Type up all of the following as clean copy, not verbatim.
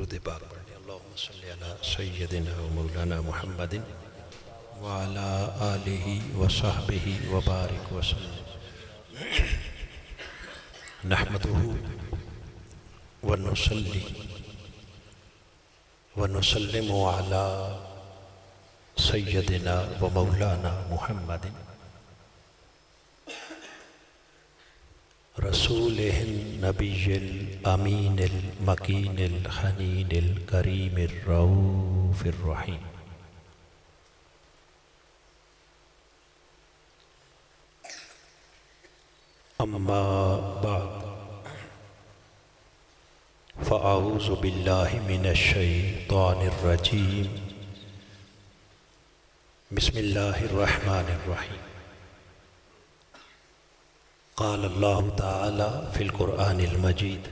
درود پاک پڑھیں۔ اللہم صلی علی سیدنا و مولانا محمد وعلی آلہ وصحبہ وبارک وسلم۔ نحمدہ ونصلی ونسلم علی سیدنا و مولانا محمد رسولہ النبی الامین المکین الحنین الکریم الرؤوف الرحیم۔ اما بعد فاعوذ باللہ من الشیطان الرجیم۔ بسم اللہ الرحمن الرحیم۔ قال اللہ تعالی فی القرآن المجید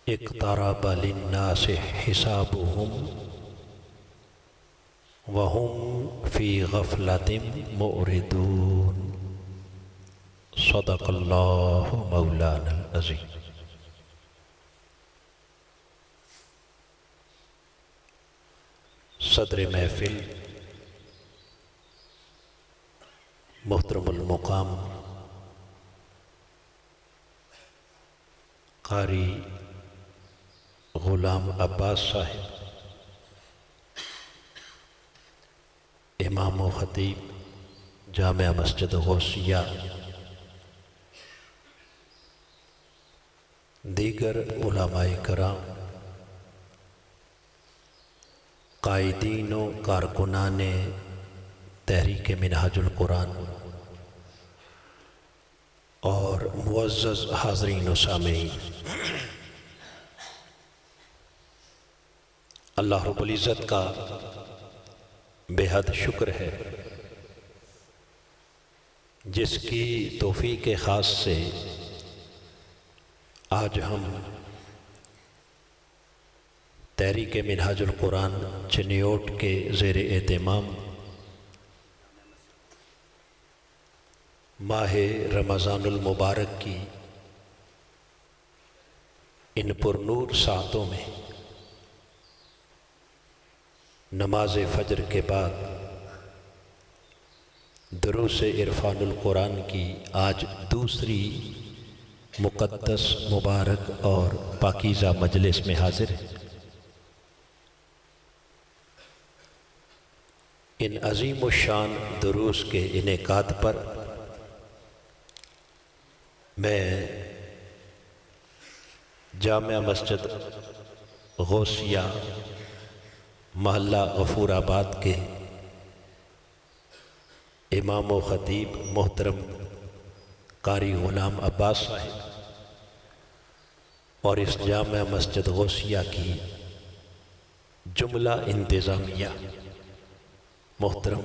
اقترب للناس حسابهم وهم فی غفلۃ معرضون۔ صدق اللہ مولانا العظیم۔ صدر محفل محترم المقام قاری غلام عباس صاحب، امام و خطیب جامع مسجد غوثیہ، دیگر علماء کرام، قائدین و کارکنان تحریک منہاج القرآن اور معزز حاضرین و سامعین، اللہ رب العزت کا بے حد شکر ہے جس کی توفیق خاص سے آج ہم تحریک منہاج القرآن چنیوٹ کے زیر اہتمام ماہ رمضان المبارک کی ان پرنور ساعتوں میں نماز فجر کے بعد دروس عرفان القرآن کی آج دوسری مقدس مبارک اور پاکیزہ مجلس میں حاضر ہے۔ ان عظیم الشان دروس کے انعقاد پر میں جامع مسجد غوثیہ محلہ غفور آباد کے امام و خطیب محترم قاری غلام عباس صاحب اور اس جامع مسجد غوثیہ کی جملہ انتظامیہ محترم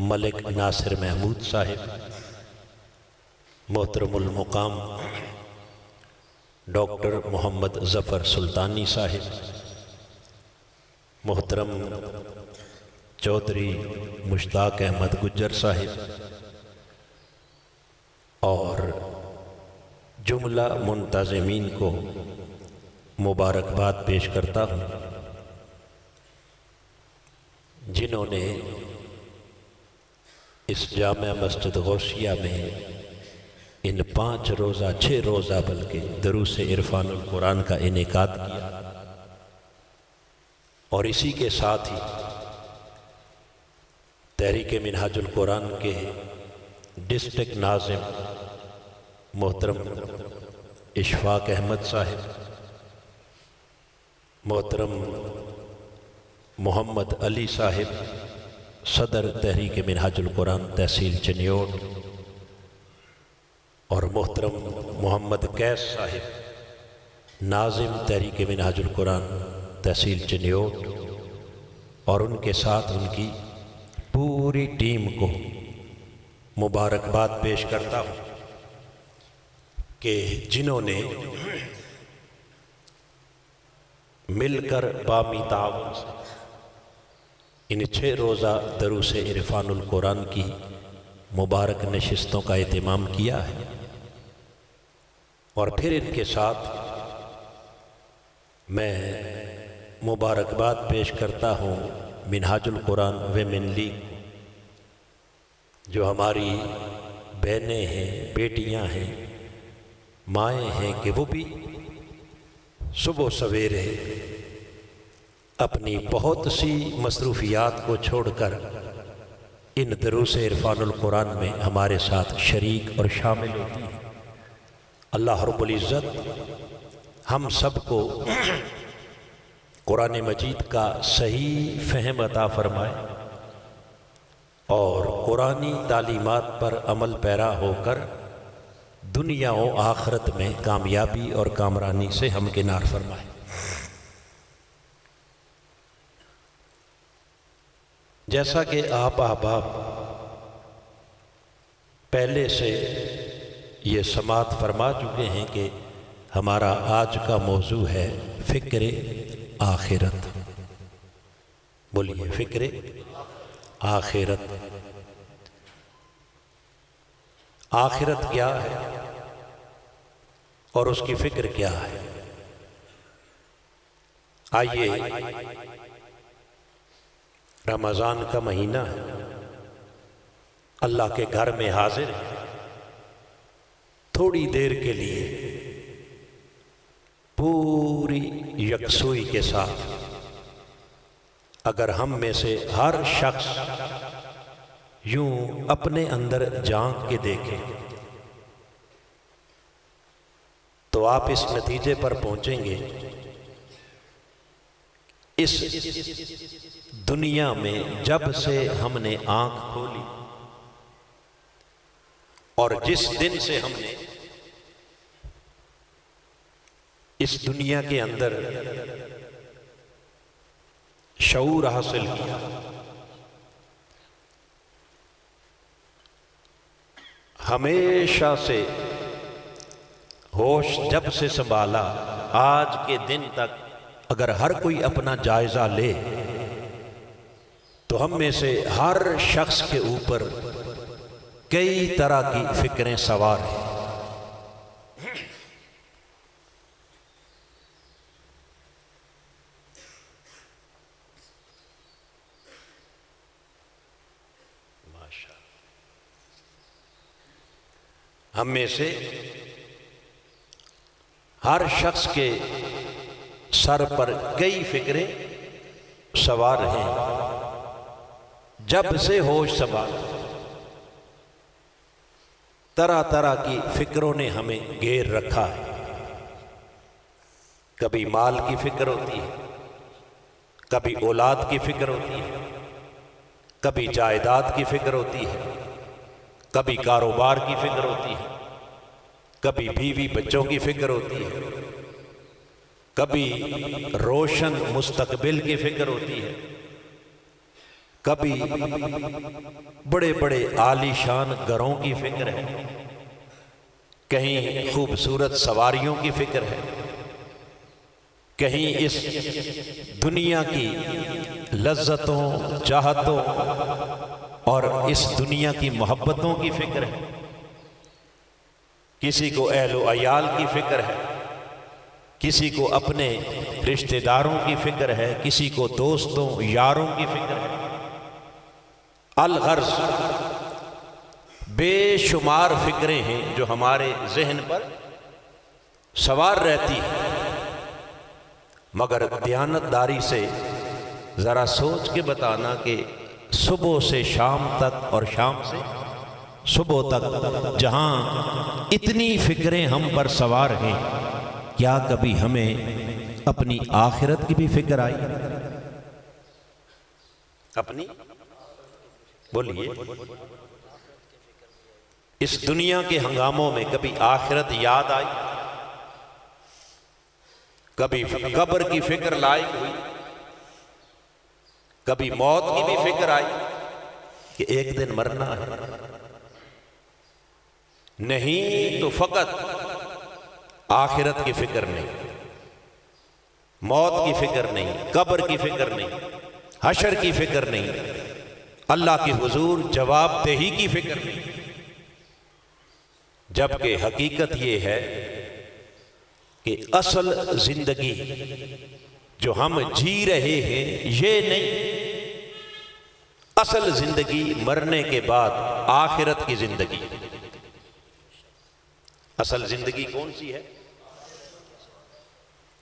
ملک ناصر محمود صاحب، محترم المقام ڈاکٹر محمد ظفر سلطانی صاحب، محترم چودھری مشتاق احمد گجر صاحب اور جملہ منتظمین کو مبارکباد پیش کرتا ہوں جنہوں نے اس جامع مسجد غوثیہ میں ان 5 روزہ 6 روزہ بلکہ دروس عرفان القرآن کا انعقاد کیا، اور اسی کے ساتھ ہی تحریک منہاج القرآن کے ڈسٹرکٹ ناظم محترم اشفاق احمد صاحب، محترم محمد علی صاحب صدر تحریک منہاج القرآن تحصیل چنیوٹ، اور محترم محمد قیس صاحب ناظم تحریک منہاج القرآن تحصیل چنیوٹ، اور ان کے ساتھ ان کی پوری ٹیم کو مبارکباد پیش کرتا ہوں کہ جنہوں نے مل کر بامی تعاون سے ان 6 روزہ دروس عرفان القرآن کی مبارک نشستوں کا اہتمام کیا ہے، اور پھر ان کے ساتھ میں مبارکباد پیش کرتا ہوں منہاج القرآن ویمن لیگ جو ہماری بہنیں ہیں، بیٹیاں ہیں، مائیں ہیں کہ وہ بھی صبح سویرے اپنی بہت سی مصروفیات کو چھوڑ کر ان دروس عرفان القرآن میں ہمارے ساتھ شریک اور شامل ہوتی ہیں۔ اللہ رب العزت ہم سب کو قرآن مجید کا صحیح فہم عطا فرمائے اور قرآنی تعلیمات پر عمل پیرا ہو کر دنیا و آخرت میں کامیابی اور کامرانی سے ہمکنار فرمائے۔ جیسا کہ آپ احباب پہلے سے یہ سماعت فرما چکے ہیں کہ ہمارا آج کا موضوع ہے فکر آخرت۔ بولیے فکر آخرت۔ آخرت کیا ہے اور اس کی فکر کیا ہے؟ آئیے، رمضان کا مہینہ ہے، اللہ کے گھر میں حاضر ہے، تھوڑی دیر کے لیے پوری یکسوئی کے ساتھ اگر ہم میں سے ہر شخص یوں اپنے اندر جھانک کے دیکھیں تو آپ اس نتیجے پر پہنچیں گے، اس دنیا میں جب سے ہم نے آنکھ کھولی اور جس دن سے ہم نے اس دنیا کے اندر شعور حاصل کیا، ہمیشہ سے ہوش جب سے سنبھالا آج کے دن تک اگر ہر کوئی اپنا جائزہ لے تو ہم میں سے ہر شخص کے اوپر کئی طرح کی فکریں سوار ہیں۔ ہم میں سے ہر شخص کے سر پر کئی فکریں سوار ہیں، جب سے ہوش سنبھالا طرح طرح کی فکروں نے ہمیں گھیر رکھا ہے۔ کبھی مال کی فکر ہوتی ہے، کبھی اولاد کی فکر ہوتی ہے، کبھی جائیداد کی فکر ہوتی ہے، کبھی کاروبار کی فکر ہوتی ہے، کبھی بیوی بچوں کی فکر ہوتی ہے، کبھی روشن مستقبل کی فکر ہوتی ہے، کبھی بڑے بڑے عالی شان گھروں کی فکر ہے، کہیں خوبصورت سواریوں کی فکر ہے، کہیں اس دنیا کی لذتوں، چاہتوں اور اس دنیا کی محبتوں کی فکر ہے، کسی کو اہل و عیال کی فکر ہے، کسی کو اپنے رشتہ داروں کی فکر ہے، کسی کو دوستوں یاروں کی فکر ہے۔ الغرض بے شمار فکریں ہیں جو ہمارے ذہن پر سوار رہتی ہیں، مگر دیانتداری سے ذرا سوچ کے بتانا کہ صبح سے شام تک اور شام سے صبح تک جہاں اتنی فکریں ہم پر سوار ہیں، کیا کبھی ہمیں اپنی آخرت کی بھی فکر آئی؟ اپنی بولیے، اس دنیا کے ہنگاموں میں کبھی آخرت یاد آئی؟ کبھی قبر کی فکر لائق ہوئی؟ کبھی موت کی بھی فکر آئی کہ ایک دن مرنا ہے؟ نہیں تو فقط آخرت کی فکر نہیں، موت کی فکر نہیں، قبر کی فکر نہیں، حشر کی فکر نہیں، اللہ کے حضور جواب دہی کی فکر نہیں، جبکہ حقیقت یہ ہے کہ اصل زندگی جو ہم جی رہے ہیں یہ نہیں، اصل زندگی مرنے کے بعد آخرت کی زندگی۔ اصل زندگی کون سی ہے؟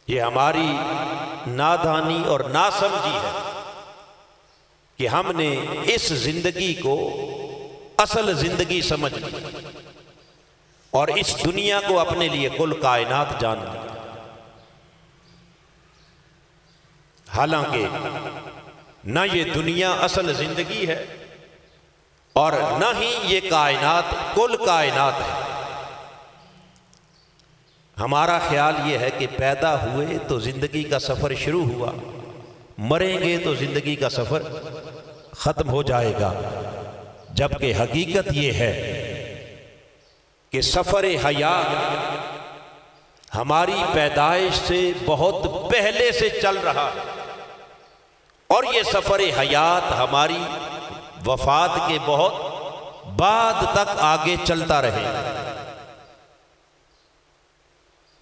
یہ ہماری نادانی اور ناسمجھی ہے کہ ہم نے اس زندگی کو اصل زندگی سمجھ لی اور اس دنیا کو اپنے لیے کل کائنات جان لی، حالانکہ نہ یہ دنیا اصل زندگی ہے اور نہ ہی یہ کائنات کل کائنات ہے۔ ہمارا خیال یہ ہے کہ پیدا ہوئے تو زندگی کا سفر شروع ہوا، مریں گے تو زندگی کا سفر ختم ہو جائے گا، جبکہ حقیقت یہ ہے کہ سفر حیات ہماری پیدائش سے بہت پہلے سے چل رہا ہے، اور یہ سفر حیات ہماری وفات کے بہت بعد تک آگے چلتا رہے گا۔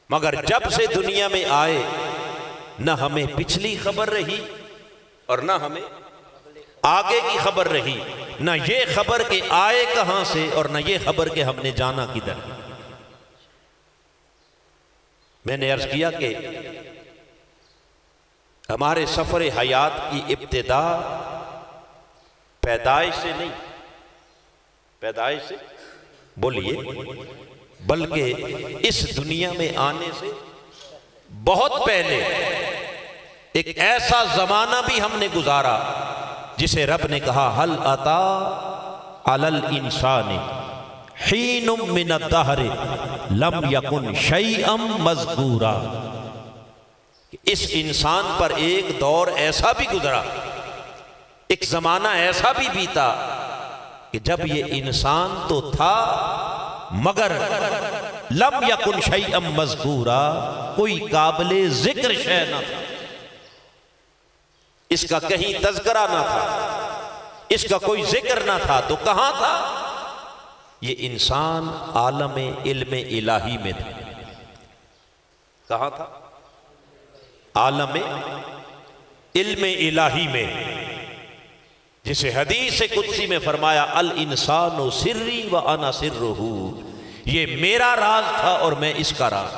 مگر جب سے دنیا میں آئے نہ ہمیں پچھلی خبر رہی اور نہ ہمیں آگے کی خبر رہی، نہ یہ خبر کہ آئے کہاں سے اور نہ یہ خبر کہ ہم نے جانا کدھر۔ میں نے عرض کیا کہ ہمارے سفر حیات کی ابتدا پیدائش سے نہیں، پیدائش سے بولیے، بلکہ اس دنیا میں آنے سے بہت پہلے ایک ایسا زمانہ بھی ہم نے گزارا جسے رب نے کہا حل اتا علی الانسان حین من الدہر لم یکن شیئا مذکورا، اس انسان پر ایک دور ایسا بھی گزرا، ایک زمانہ ایسا بھی بیتا کہ جب یہ انسان تو تھا مگر لم یکن شیئا مذکورا، کوئی قابل ذکر شے نہ تھا، اس کا کہیں تذکرہ نہ تھا، اس کا کوئی ذکر نہ تھا۔ تو کہاں تھا یہ انسان؟ عالم علم الہی میں تھا۔ کہاں تھا؟ عالم علم الہی میں، جسے حدیث قدسی میں فرمایا الانسان سری وانا سرہ، یہ میرا راز تھا اور میں اس کا راز۔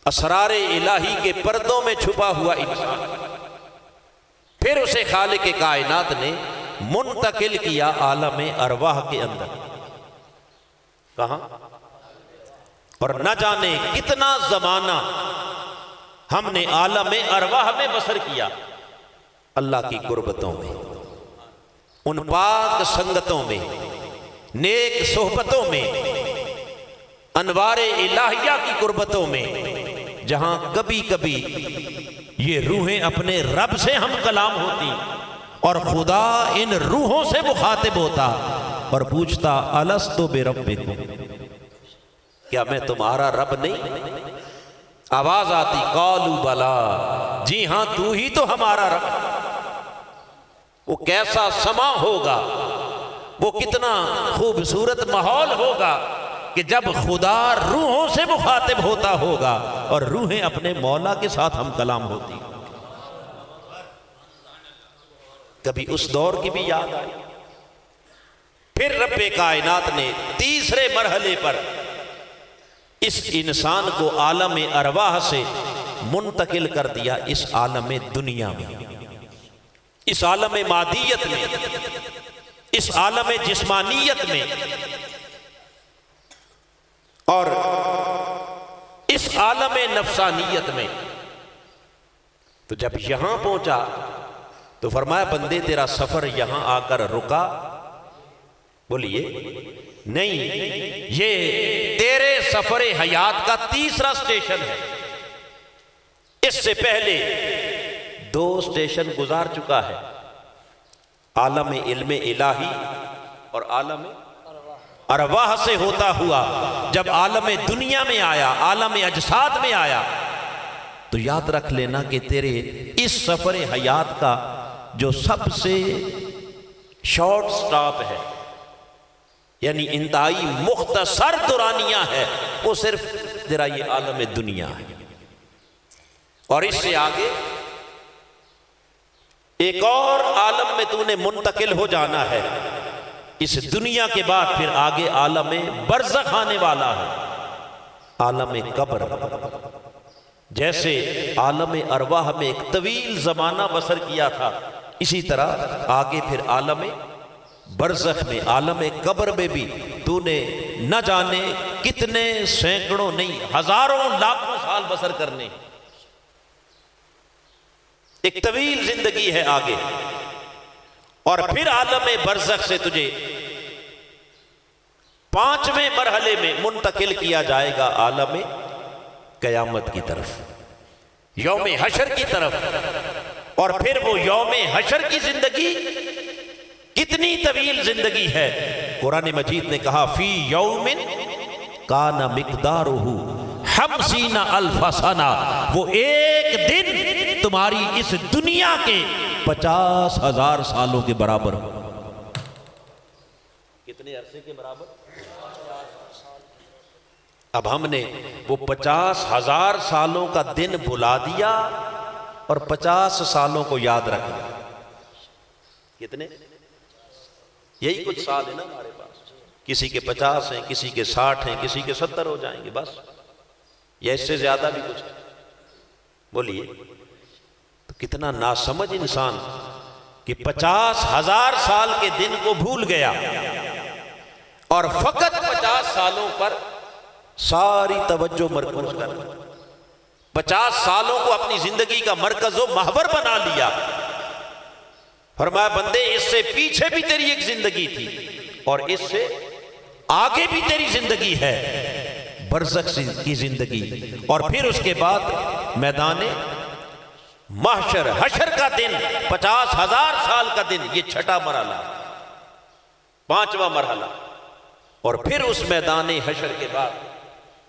اسرار الہی کے پردوں میں چھپا ہوا انسان، پھر اسے خالق کائنات نے منتقل کیا عالم ارواح کے اندر۔ کہاں؟ اور نہ جانے کتنا زمانہ ہم نے عالم ارواح میں بسر کیا، اللہ کی قربتوں میں، ان پاک سنگتوں میں، نیک صحبتوں میں، انوار الہیہ کی قربتوں میں، جہاں کبھی کبھی یہ روحیں اپنے رب سے ہم کلام ہوتی اور خدا ان روحوں سے مخاطب ہوتا اور پوچھتا الستو بربکم، کیا میں تمہارا رب نہیں؟ آواز آتی قالوا بلا، جی ہاں تو ہی تو ہمارا رب۔ وہ کیسا سما ہوگا، وہ کتنا خوبصورت ماحول ہوگا کہ جب خدا روحوں سے مخاطب ہوتا ہوگا اور روحیں اپنے مولا کے ساتھ ہم کلام ہوتی۔ کبھی اس دور کی بھی یاد آئی۔ پھر رب کائنات نے تیسرے مرحلے پر اس انسان کو عالم ارواح سے منتقل کر دیا اس عالم دنیا میں، اس عالم مادیت میں، اس عالم جسمانیت میں، اور اس عالم نفسانیت میں۔ تو جب یہاں پہنچا تو فرمایا بندے تیرا سفر یہاں آ کر رکا؟ بولیے نہیں، یہ تیرے سفر حیات کا تیسرا سٹیشن ہے۔ اس سے پہلے 2 سٹیشن گزار چکا ہے، عالم علم الہی اور عالم ارواح سے ہوتا ہوا جب عالم دنیا میں آیا، عالم اجساد میں آیا، تو یاد رکھ لینا کہ تیرے اس سفر حیات کا جو سب سے شارٹ سٹاپ ہے، یعنی انتہائی مختصر دورانیہ ہے، وہ صرف تیرا یہ عالم دنیا ہے، اور اس سے آگے ایک اور عالم میں تو نے منتقل ہو جانا ہے۔ اس دنیا کے بعد پھر آگے عالم برزخ آنے والا ہے، عالم قبر۔ جیسے عالم ارواح میں ایک طویل زمانہ بسر کیا تھا، اسی طرح آگے پھر عالم برزخ میں، عالم قبر میں بھی تو نے نہ جانے کتنے سینکڑوں نہیں ہزاروں لاکھوں سال بسر کرنے، ایک طویل زندگی ہے آگے۔ اور پھر عالم برزخ سے تجھے 5ویں مرحلے میں منتقل کیا جائے گا عالم قیامت کی طرف، یوم حشر کی طرف۔ اور پھر وہ یوم حشر کی زندگی کتنی طویل زندگی ہے، قرآن مجید نے کہا فی یوم کان مقدارہ 50 الف سنہ، وہ ایک دن تمہاری اس دنیا کے 50,000 سالوں کے برابر ہو۔ کتنے عرصے کے برابر؟ اب ہم نے وہ 50,000 سالوں کا دن بھلا دیا اور 50 سالوں کو یاد رکھ لیا۔ کتنے؟ یہی کچھ سال ہے نا ہمارے پاس، کسی کے 50 ہیں، کسی کے 60 ہیں، کسی کے 70 ہو جائیں گے، بس، یا اس سے زیادہ بھی کچھ ہے۔ بولیے تو کتنا ناسمجھ انسان کہ 50,000 سال کے دن کو بھول گیا اور فقط 50 سالوں پر ساری توجہ مرکوز کر، 50 سالوں کو اپنی زندگی کا مرکز و محور بنا لیا۔ فرمایا بندے اس سے پیچھے بھی تیری ایک زندگی تھی اور اس سے آگے بھی تیری زندگی ہے، برزخ کی زندگی۔ اور پھر اس کے بعد میدان محشر، حشر کا دن، 50,000 سال کا دن، یہ 6واں مرحلہ، 5واں مرحلہ۔ اور پھر اس میدان حشر کے بعد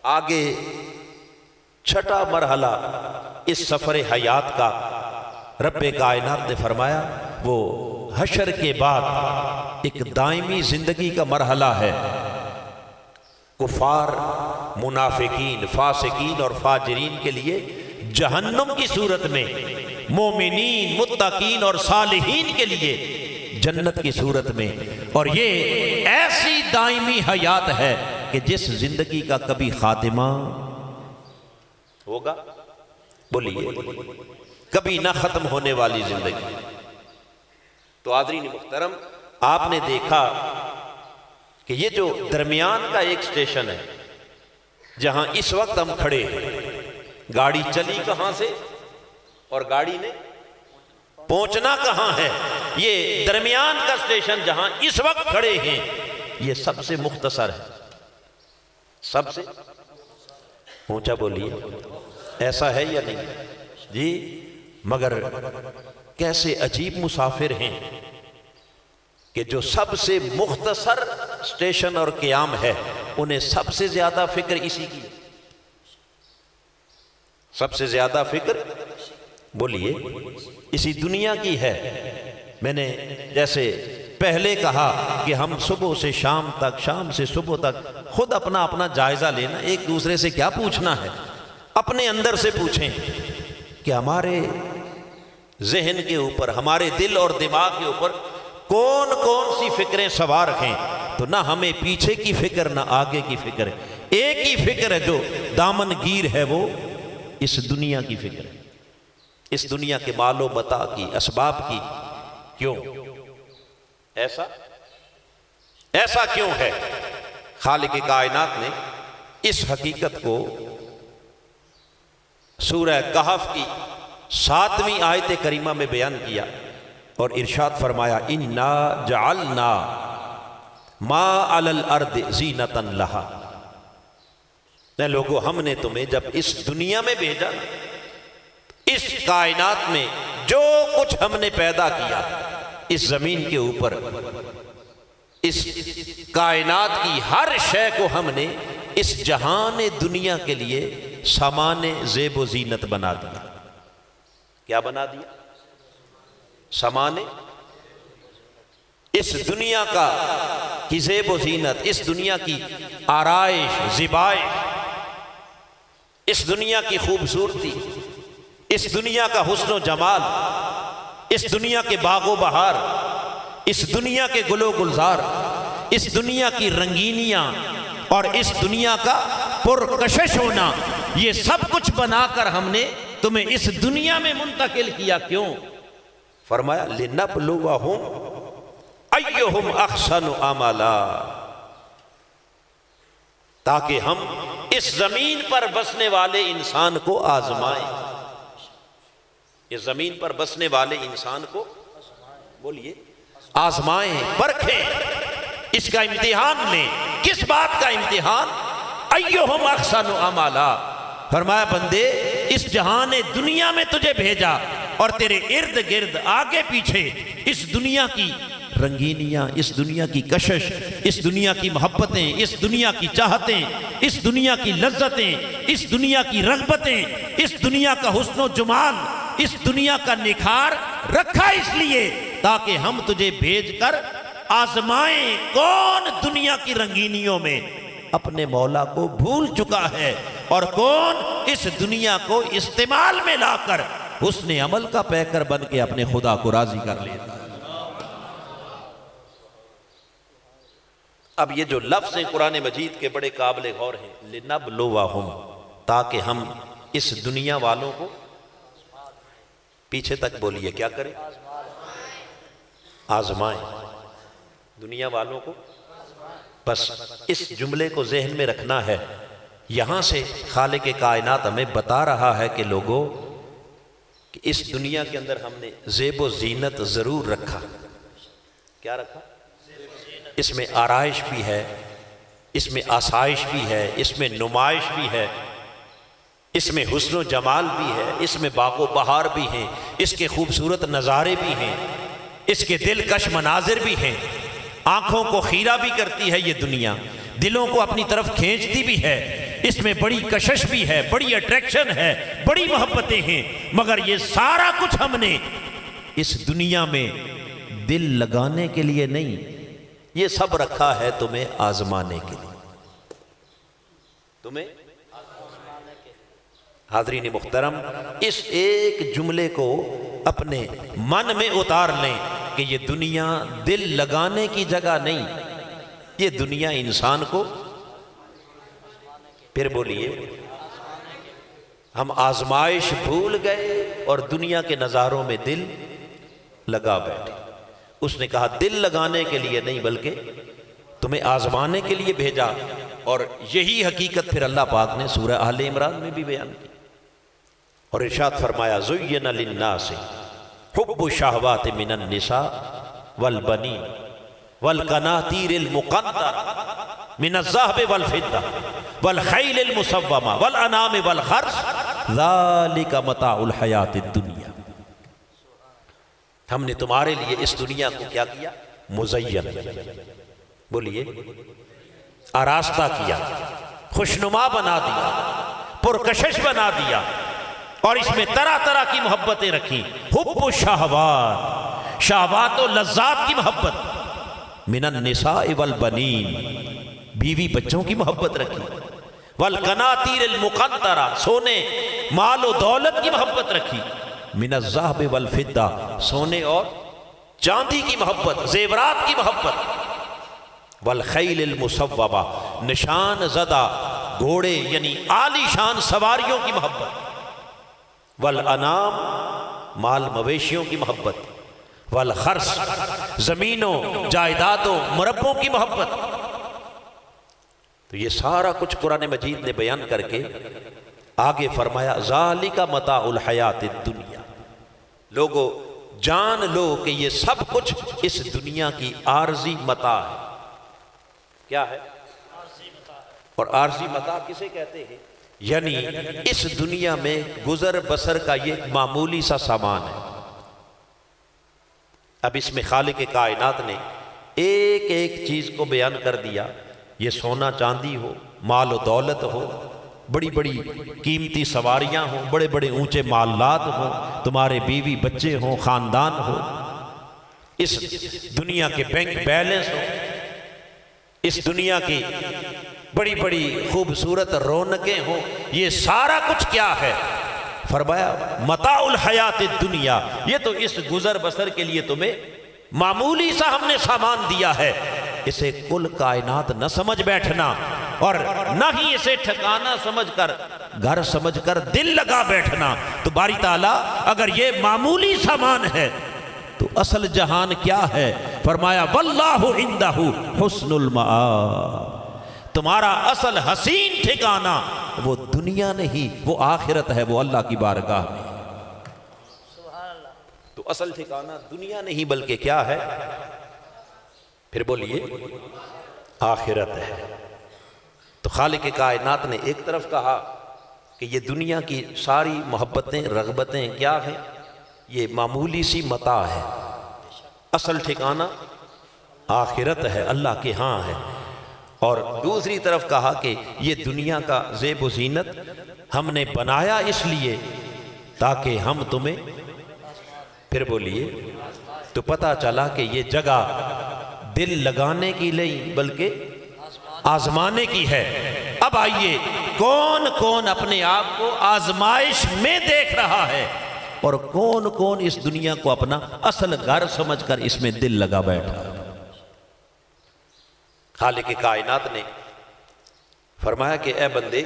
آگے 6واں مرحلہ اس سفر حیات کا رب کائنات نے فرمایا وہ حشر کے بعد ایک دائمی زندگی کا مرحلہ ہے۔ کفار، منافقین، فاسقین اور فاجرین کے لیے جہنم کی صورت میں، مومنین، متقین اور صالحین کے لیے جنت کی صورت میں۔ اور یہ ایسی دائمی حیات ہے کہ جس زندگی کا کبھی خاتمہ ہوگا، بولیے، کبھی نہ ختم ہونے والی زندگی۔ تو حاضرین محترم، آپ نے دیکھا کہ یہ جو درمیان کا ایک سٹیشن ہے جہاں اس وقت ہم کھڑے ہیں، گاڑی چلی کہاں سے اور گاڑی نے پہنچنا کہاں ہے، یہ درمیان کا سٹیشن جہاں اس وقت کھڑے ہیں، یہ سب سے مختصر ہے، سب سے اونچا۔ بولیے ایسا ہے یا نہیں جی؟ مگر کیسے عجیب مسافر ہیں کہ جو سب سے مختصر سٹیشن اور قیام ہے، انہیں سب سے زیادہ فکر اسی کی، سب سے زیادہ فکر، بولیے، اسی دنیا کی ہے۔ میں نے جیسے پہلے کہا کہ ہم صبح سے شام تک، شام سے صبح تک خود اپنا اپنا جائزہ لینا، ایک دوسرے سے کیا پوچھنا ہے، اپنے اندر سے پوچھیں کہ ہمارے ذہن کے اوپر، ہمارے دل اور دماغ کے اوپر کون کون سی فکریں سوار ہیں۔ تو نہ ہمیں پیچھے کی فکر نہ آگے کی فکر ہے، ایک ہی فکر ہے جو دامن گیر ہے، وہ اس دنیا کی فکر ہے، اس دنیا کے مال و متاع کی، اسباب کی۔ کیوں ایسا کیوں ہے؟ خالق کائنات نے اس حقیقت کو سورہ کہف کی 7ویں آیت کریمہ میں بیان کیا اور ارشاد فرمایا اِنَّا جَعَلْنَا مَا عَلَى الْأَرْضِ زِينَةً لَهَا۔ اے لوگو، ہم نے تمہیں جب اس دنیا میں بھیجا، اس کائنات میں جو کچھ ہم نے پیدا کیا، اس زمین کے اوپر اس کائنات کی ہر شے کو ہم نے اس جہان دنیا کے لیے سامان زیب و زینت بنا دیا۔ کیا بنا دیا؟ سامان، اس دنیا کی زیب و زینت، اس دنیا کی آرائش زیبائش، اس دنیا کی خوبصورتی، اس دنیا کا حسن و جمال، اس دنیا کے باغ و بہار، اس دنیا کے گل و گلزار، اس دنیا کی رنگینیاں اور اس دنیا کا پرکشش ہونا، یہ سب کچھ بنا کر ہم نے تمہیں اس دنیا میں منتقل کیا کیوں؟ فرمایا لِنَبْلُوَهُمْ أَيُّهُمْ أَحْسَنُ عَمَلًا، تاکہ ہم اس زمین پر بسنے والے انسان کو آزمائیں، اس زمین پر بسنے والے انسان کو بولیے آزمائیں، پرکھیں، اس کا امتحان لیں۔ کس بات کا امتحان؟ ایہم احسن عملا، فرمایا بندے اس جہان دنیا میں تجھے بھیجا اور تیرے ارد گرد آگے پیچھے اس دنیا کی رنگینیاں، اس دنیا کی کشش، اس دنیا کی محبتیں، اس دنیا کی چاہتیں، اس دنیا کی لذتیں، اس دنیا کی رغبتیں، اس دنیا کا حسن و جمال، اس دنیا کا نکھار رکھا اس لیے تاکہ ہم تجھے بھیج کر آزمائیں کون دنیا کی رنگینیوں میں اپنے مولا کو بھول چکا ہے اور کون اس دنیا کو استعمال میں لا کر حسن عمل کا پیکر بن کے اپنے خدا کو راضی کر لیتا ہے۔ اب یہ جو لفظ ہیں قرآن مجید کے بڑے قابل غور ہیں، لِنَبْلُوَهُمْ، تاکہ ہم اس دنیا والوں کو پیچھے تک بولیے کیا کریں؟ آزمائیں، دنیا والوں کو بس اس جملے کو ذہن میں رکھنا ہے۔ یہاں سے خالق کائنات ہمیں بتا رہا ہے کہ لوگوں کہ اس دنیا کے اندر ہم نے زیب و زینت ضرور رکھا۔ کیا رکھا؟ اس میں آرائش بھی ہے، اس میں آسائش بھی ہے، اس میں نمائش بھی ہے، اس میں حسن و جمال بھی ہے، اس میں باغ و بہار بھی ہیں، اس کے خوبصورت نظارے بھی ہیں، اس کے دلکش مناظر بھی ہیں۔ آنکھوں کو خیرہ بھی کرتی ہے یہ دنیا، دلوں کو اپنی طرف کھینچتی بھی ہے، اس میں بڑی کشش بھی ہے، بڑی اٹریکشن ہے، بڑی محبتیں ہیں، مگر یہ سارا کچھ ہم نے اس دنیا میں دل لگانے کے لیے نہیں، یہ سب رکھا ہے تمہیں آزمانے کے لیے، تمہیں حاضرین محترم اس ایک جملے کو اپنے من میں اتار لیں کہ یہ دنیا دل لگانے کی جگہ نہیں، یہ دنیا انسان کو، پھر بولیے، ہم آزمائش بھول گئے اور دنیا کے نظاروں میں دل لگا بیٹھے۔ اس نے کہا دل لگانے کے لیے نہیں بلکہ تمہیں آزمانے کے لیے بھیجا، اور یہی حقیقت پھر اللہ پاک نے سورہ آل عمران میں بھی بیان کی اور ارشاد فرمایا زُيِّنَ لِلنَّاسِ حُبُّ الشَّهَوَاتِ مِنَ النِّسَاءِ وَالْبَنِينَ وَالْقَنَاطِيرِ الْمُقَنطَرَةِ مِنَ الذَّهَبِ وَالْفِضَّةِ وَالْخَيْلِ الْمُسَوَّمَةِ وَالْأَنْعَامِ وَالْحَرْثِ ذَلِكَ مَتَاعُ الْحَيَاةِ الدُّنْيَا، ہم نے تمہارے لیے اس دنیا کو کیا کیا؟ مزین، بولیے آراستہ کیا، خوشنما بنا دیا، پرکشش بنا دیا، اور اس میں طرح طرح کی محبتیں رکھی۔ حب الشہوات، شہوات و لذات کی محبت، من النساء والبنین، بیوی بچوں کی محبت رکھی، والقناطیر المقنطرہ، سونے مال و دولت کی محبت رکھی، من الذہب والفضہ، سونے اور چاندی کی محبت، زیورات کی محبت، والخیل المصوبہ، نشان زدہ گھوڑے یعنی عالی شان سواریوں کی محبت، والانام، مال مویشیوں کی محبت، والخرس، زمینوں جائیدادوں مربوں کی محبت۔ تو یہ سارا کچھ قرآن مجید نے بیان کر کے آگے فرمایا ذالک متاع الحیات الدنیا، لوگو جان لو کہ یہ سب کچھ اس دنیا کی عارضی متاع ہے۔ کیا ہے؟ اور عارضی متاع کسے کہتے ہیں؟ یعنی اس دنیا میں گزر بسر کا یہ معمولی سا سامان ہے۔ اب اس میں خالق کائنات نے ایک ایک چیز کو بیان کر دیا، یہ سونا چاندی ہو، مال و دولت ہو، بڑی بڑی قیمتی سواریاں ہوں، بڑے بڑے اونچے محلات ہوں، تمہارے بیوی بچے ہوں، خاندان ہو، اس دنیا کے بینک بیلنس ہو، اس دنیا کی بڑی بڑی خوبصورت رونقیں ہوں، یہ سارا کچھ کیا ہے؟ فرمایا متاع الحیات الدنیا، یہ تو اس گزر بسر کے لیے تمہیں معمولی سا ہم نے سامان دیا ہے، اسے کل کائنات نہ سمجھ بیٹھنا، اور نہ ہی اسے ٹھکانہ سمجھ کر، گھر سمجھ کر دل لگا بیٹھنا۔ تو باری تعالیٰ اگر یہ معمولی سامان ہے تو اصل جہان کیا ہے؟ فرمایا واللہ عندہ حسن المآب، تمہارا اصل حسین ٹھکانہ وہ دنیا نہیں، وہ آخرت ہے، وہ اللہ کی بارگاہ میں۔ تو اصل ٹھکانہ دنیا نہیں بلکہ کیا ہے؟ پھر بولیے آخرت ہے۔ تو خالق کائنات نے ایک طرف کہا کہ یہ دنیا کی ساری محبتیں رغبتیں کیا ہیں؟ یہ معمولی سی متاع ہے، اصل ٹھکانہ آخرت ہے، اللہ کے ہاں ہے۔ اور دوسری طرف کہا کہ یہ دنیا کا زیب و زینت ہم نے بنایا اس لیے تاکہ ہم تمہیں، پھر بولیے، تو پتہ چلا کہ یہ جگہ دل لگانے کی نہیں بلکہ آزمانے کی ہے۔ اب آئیے کون کون اپنے آپ کو آزمائش میں دیکھ رہا ہے اور کون کون اس دنیا کو اپنا اصل گھر سمجھ کر اس میں دل لگا بیٹھا؟ خالق کائنات نے فرمایا کہ اے بندے،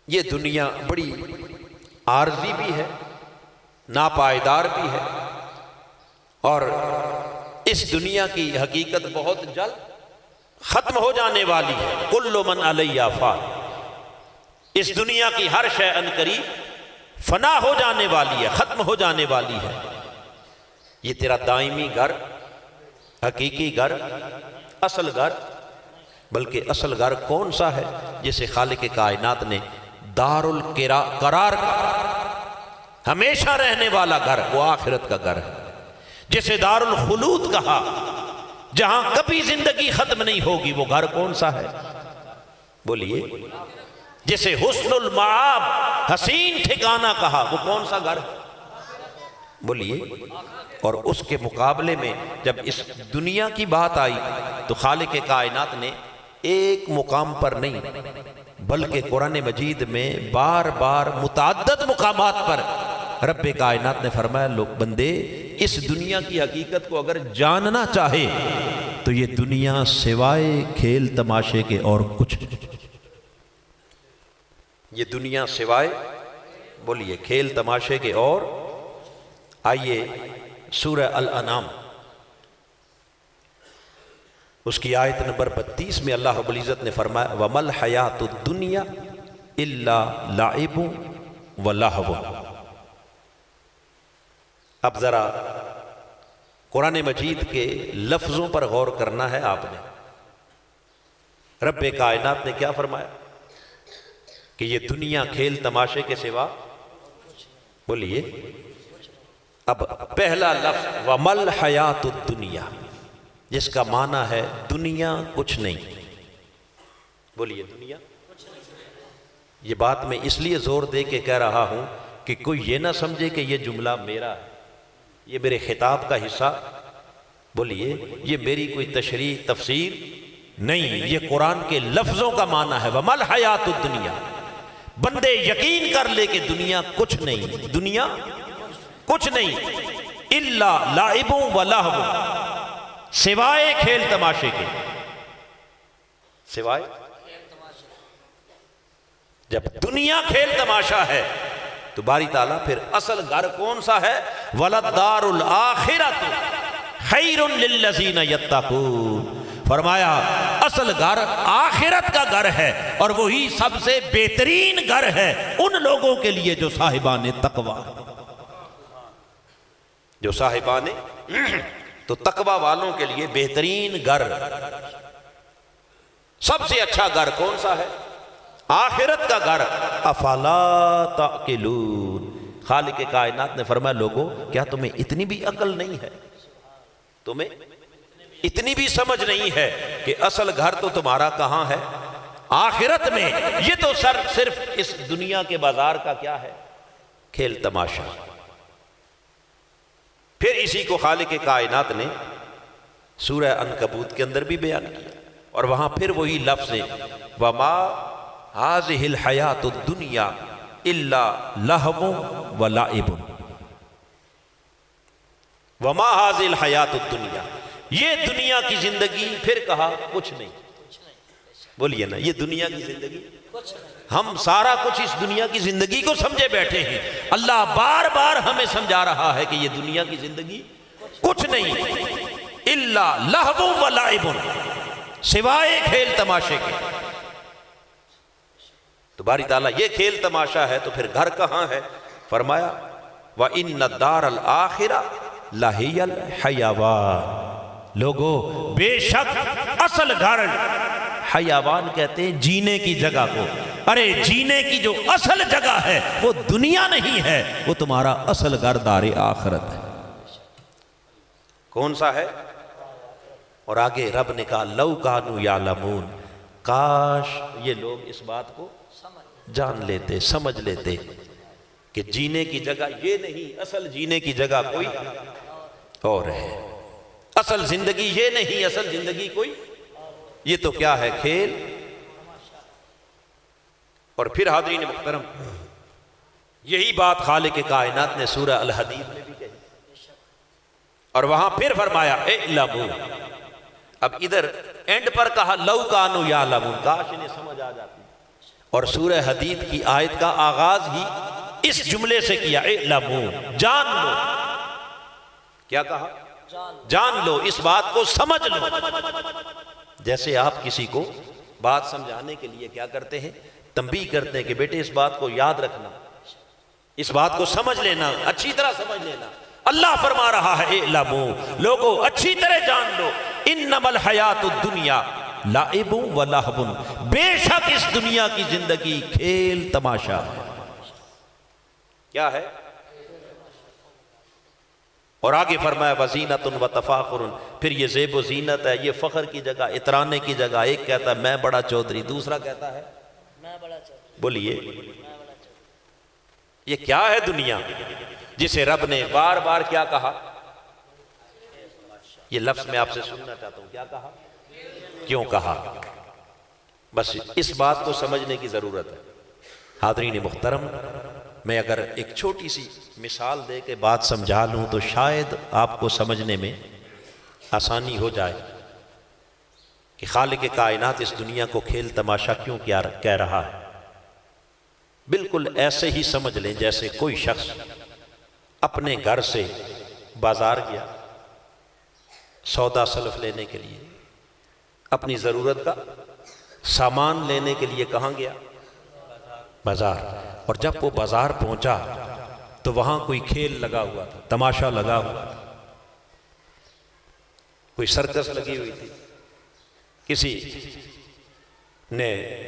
یہ دنیا بڑی عارضی بھی ہے، ناپائیدار بھی ہے، اور اس دنیا کی حقیقت بہت جلد ختم ہو جانے والی ہے۔ کل من علیہ فان، اس دنیا کی ہر شے ان قریب فنا ہو جانے والی ہے، ختم ہو جانے والی ہے۔ یہ تیرا دائمی گھر، حقیقی گھر، اصل گھر، بلکہ اصل گھر کون سا ہے؟ جسے خالق کائنات نے دار القرار کا، ہمیشہ رہنے والا گھر، وہ آخرت کا گھر ہے۔ جسے دار الخلود کہا، جہاں کبھی زندگی ختم نہیں ہوگی، وہ گھر کون سا ہے؟ بولیے۔ جسے حسن المآب، حسین ٹھکانہ کہا، وہ کون سا گھر ہے؟ بولیے۔ اور اس کے مقابلے میں جب اس دنیا کی بات آئی تو خالق کائنات نے ایک مقام پر نہیں بلکہ قرآن مجید میں بار بار متعدد مقامات پر رب کائنات نے فرمایا، لوگ بندے اس دنیا کی حقیقت کو اگر جاننا چاہے تو یہ دنیا سوائے کھیل تماشے کے اور کچھ نہیں۔ یہ دنیا سوائے، بولیے، کھیل تماشے کے اور۔ آئیے سورہ الانعام اس کی آیت نمبر 32 میں اللہ رب العزت نے فرمایا وَمَا الْحَيَاةُ الدُّنْيَا إِلَّا لَعِبٌ وَلَهْوٌ۔ اب ذرا قرآن مجید کے لفظوں پر غور کرنا ہے آپ نے۔ رب کائنات نے کیا فرمایا؟ کہ یہ دنیا کھیل تماشے کے سوا، بولیے۔ اب پہلا لفظ وَمَا الْحَيَاةُ الدُّنْيَا، جس کا معنی ہے دنیا کچھ نہیں۔ بولیے دنیا۔ یہ بات میں اس لیے زور دے کے کہہ رہا ہوں کہ کوئی یہ نہ سمجھے کہ یہ جملہ میرا ہے، یہ میرے خطاب کا حصہ، بولیے، یہ میری کوئی تشریح تفسیر نہیں، یہ قرآن کے لفظوں کا معنی ہے۔ وَمَا الْحَيَاةُ الدُّنْيَا، بندے یقین کر لے کہ دنیا کچھ نہیں، دنیا کچھ نہیں، الا لعب و لہو، سوائے کھیل تماشے کے، سوائے۔ جب دنیا کھیل تماشا ہے تو باری تعالیٰ پھر اصل گھر کون سا ہے؟ وَلَدَّارُ الْآخِرَةُ خَيْرٌ لِلَّذِينَ يَتَّقُونَ، فرمایا اصل گھر آخرت کا گھر ہے، اور وہی سب سے بہترین گھر ہے ان لوگوں کے لیے جو صاحبان تقویٰ، جو صاحبان، تو تقوی والوں کے لیے بہترین گھر، سب سے اچھا گھر کون سا ہے؟ آخرت کا گھر۔ افلا تعقلون، خالق کائنات نے فرمایا لوگو کیا تمہیں اتنی بھی عقل نہیں ہے، تمہیں اتنی بھی سمجھ نہیں ہے کہ اصل گھر تو تمہارا کہاں ہے؟ آخرت میں۔ یہ تو صرف اس دنیا کے بازار کا کیا ہے؟ کھیل تماشا۔ پھر اسی کو خالق کائنات نے سورہ عنکبوت کے اندر بھی بیان کیا، اور وہاں پھر وہی لفظ ہے وما هذه الحیات الدنیا الا لہو ولعب، وما هذه الحیات الدنیا، یہ دنیا کی زندگی، پھر کہا کچھ نہیں۔ بولیے نا، یہ دنیا کی زندگی ہم سارا کچھ اس دنیا کی زندگی کو سمجھے بیٹھے ہیں، اللہ بار بار ہمیں سمجھا رہا ہے کہ یہ دنیا کی زندگی کچھ نہیں الا لہو ولعب، سوائے کھیل تماشے کے۔ تو باری تعالیٰ یہ کھیل تماشا ہے تو پھر گھر کہاں ہے؟ فرمایا وَإِنَّ الدَّارَ الْآخِرَةَ لَهِيَ الْحَيَوَانُ، لوگو بے شک اصل گھر، حیوان کہتے ہیں جینے کی جگہ کو، ارے جینے کی جو اصل جگہ ہے وہ دنیا نہیں ہے، وہ تمہارا اصل گھر دار آخرت ہے۔ کون سا ہے؟ اور آگے رب نے کہا لو کانوا یعلمون، کاش یہ لوگ اس بات کو جان لیتے، سمجھ لیتے کہ جینے کی جگہ یہ نہیں، اصل جینے کی جگہ کوئی اور ہے، اصل زندگی یہ نہیں، اصل زندگی کوئی، یہ تو کیا ہے؟ کھیل۔ اور پھر حاضرین محترم یہی بات خالق کائنات نے سورہ الحدید میں بھی کہی، اور وہاں پھر فرمایا اعلموا، اب ادھر اینڈ پر کہا لو کانوا یعلمون، کاش انہیں سمجھ آ جاتی، اور سورہ حدید کی آیت کا آغاز ہی اس جملے سے کیا اعلموا، جان لو۔ کیا کہا؟ جان لو، اس بات کو سمجھ لو۔ جیسے آپ کسی کو بات سمجھانے کے لیے کیا کرتے ہیں؟ تنبیہ کرتے ہیں کہ بیٹے اس بات کو یاد رکھنا، اس بات کو سمجھ لینا، اچھی طرح سمجھ لینا۔ اللہ فرما رہا ہے اعلموا، لوگوں اچھی طرح جان لو، انما الحیات الدنیا لعب و لہو، بے شک اس دنیا کی زندگی کھیل تماشا ہے۔ کیا ہے؟ اور آگے فرمایا وزینت و تفاخر، پھر یہ زیب و زینت ہے، یہ فخر کی جگہ، اترانے کی جگہ۔ ایک کہتا ہے میں بڑا چودھری، دوسرا کہتا ہے میں بڑا چودھری۔ بولیے یہ کیا ہے دنیا جسے رب نے بار بار کیا کہا؟ یہ لفظ میں آپ سے سننا چاہتا ہوں، کیا کہا؟ کیوں کہا؟ بس اس بات کو سمجھنے کی ضرورت ہے۔ حاضرین محترم، میں اگر ایک چھوٹی سی مثال دے کے بات سمجھا لوں تو شاید آپ کو سمجھنے میں آسانی ہو جائے کہ خالق کائنات اس دنیا کو کھیل تماشا کیوں کہہ رہا ہے۔ بالکل ایسے ہی سمجھ لیں جیسے کوئی شخص اپنے گھر سے بازار گیا سودا سلف لینے کے لیے، اپنی ضرورت کا سامان لینے کے لیے کہاں گیا؟ بازار۔ اور جب وہ بازار پہنچا تو وہاں کوئی کھیل لگا ہوا تھا، تماشا لگا ہوا تھا، کوئی سرکس لگی ہوئی تھی،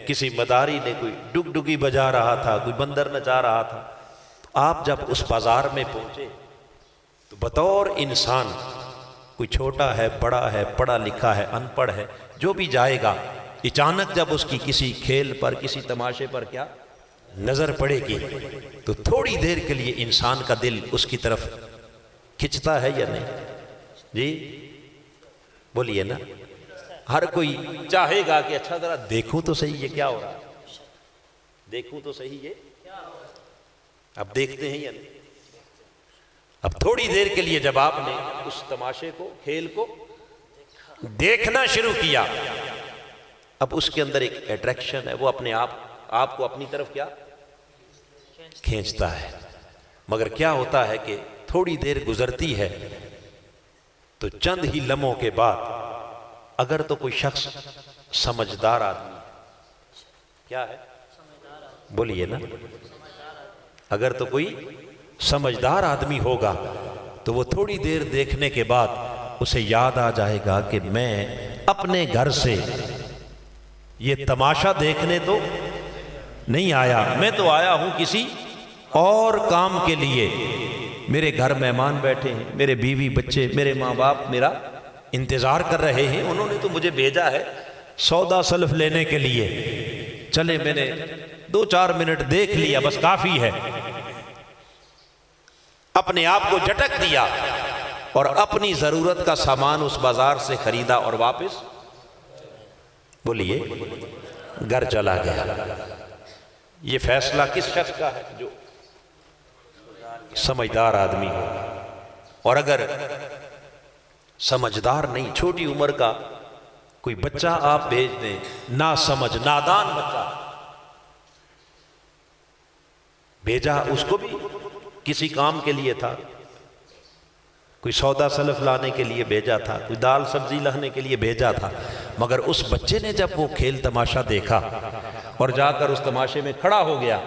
کسی مداری نے کوئی ڈگ ڈگی بجا رہا تھا، کوئی بندر نچا رہا تھا۔ تو آپ جب اس بازار میں پہنچے تو بطور انسان، کوئی چھوٹا ہے، بڑا ہے، پڑھا لکھا ہے، ان پڑھ ہے، جو بھی جائے گا، اچانک جب اس کی کسی کھیل پر، کسی تماشے پر کیا نظر پڑے گی تو تھوڑی دیر کے لیے انسان کا دل اس کی طرف کھنچتا ہے یا نہیں؟ جی بولیے نا، ہر کوئی چاہے گا کہ اچھا ذرا دیکھوں تو صحیح یہ کیا ہو رہا ہے، دیکھوں تو صحیح یہ کیا ہو رہا ہے۔ اب دیکھتے ہیں یا نہیں؟ اب تھوڑی دیر کے لیے جب آپ نے اس تماشے کو، کھیل کو دیکھنا شروع کیا، اب اس کے اندر ایک اٹریکشن ہے، وہ اپنے آپ کو اپنی طرف کیا کھینچتا ہے۔ مگر کیا ہوتا ہے کہ تھوڑی دیر گزرتی ہے تو چند ہی لمحوں کے بعد اگر تو کوئی شخص سمجھدار آدمی، کیا ہے؟ بولیے نا، اگر تو کوئی سمجھدار آدمی ہوگا تو وہ تھوڑی دیر دیکھنے کے بعد اسے یاد آ جائے گا کہ میں اپنے گھر سے یہ تماشا دیکھنے تو نہیں آیا، میں تو آیا ہوں کسی اور کام کے لیے۔ میرے گھر مہمان بیٹھے ہیں، میرے بیوی بچے، میرے ماں باپ میرا انتظار کر رہے ہیں، انہوں نے تو مجھے بھیجا ہے سودا سلف لینے کے لیے۔ چلے میں نے 2-4 منٹ دیکھ لیا، بس کافی ہے۔ اپنے آپ کو جھٹک دیا اور اپنی ضرورت کا سامان اس بازار سے خریدا اور واپس بولیے گھر چلا گیا۔ یہ فیصلہ کس شخص کا ہے؟ جو سمجھدار آدمی ہو۔ اور اگر سمجھدار نہیں، چھوٹی عمر کا کوئی بچہ آپ بھیج دیں، نا سمجھ نادان بچہ بھیجا، اس کو بھی کسی کام کے لیے تھا، کوئی سودا سلف لانے کے لیے بھیجا تھا، کوئی دال سبزی لانے کے لیے بھیجا تھا، مگر اس بچے نے جب وہ کھیل تماشا دیکھا اور جا کر اس تماشے میں کھڑا ہو گیا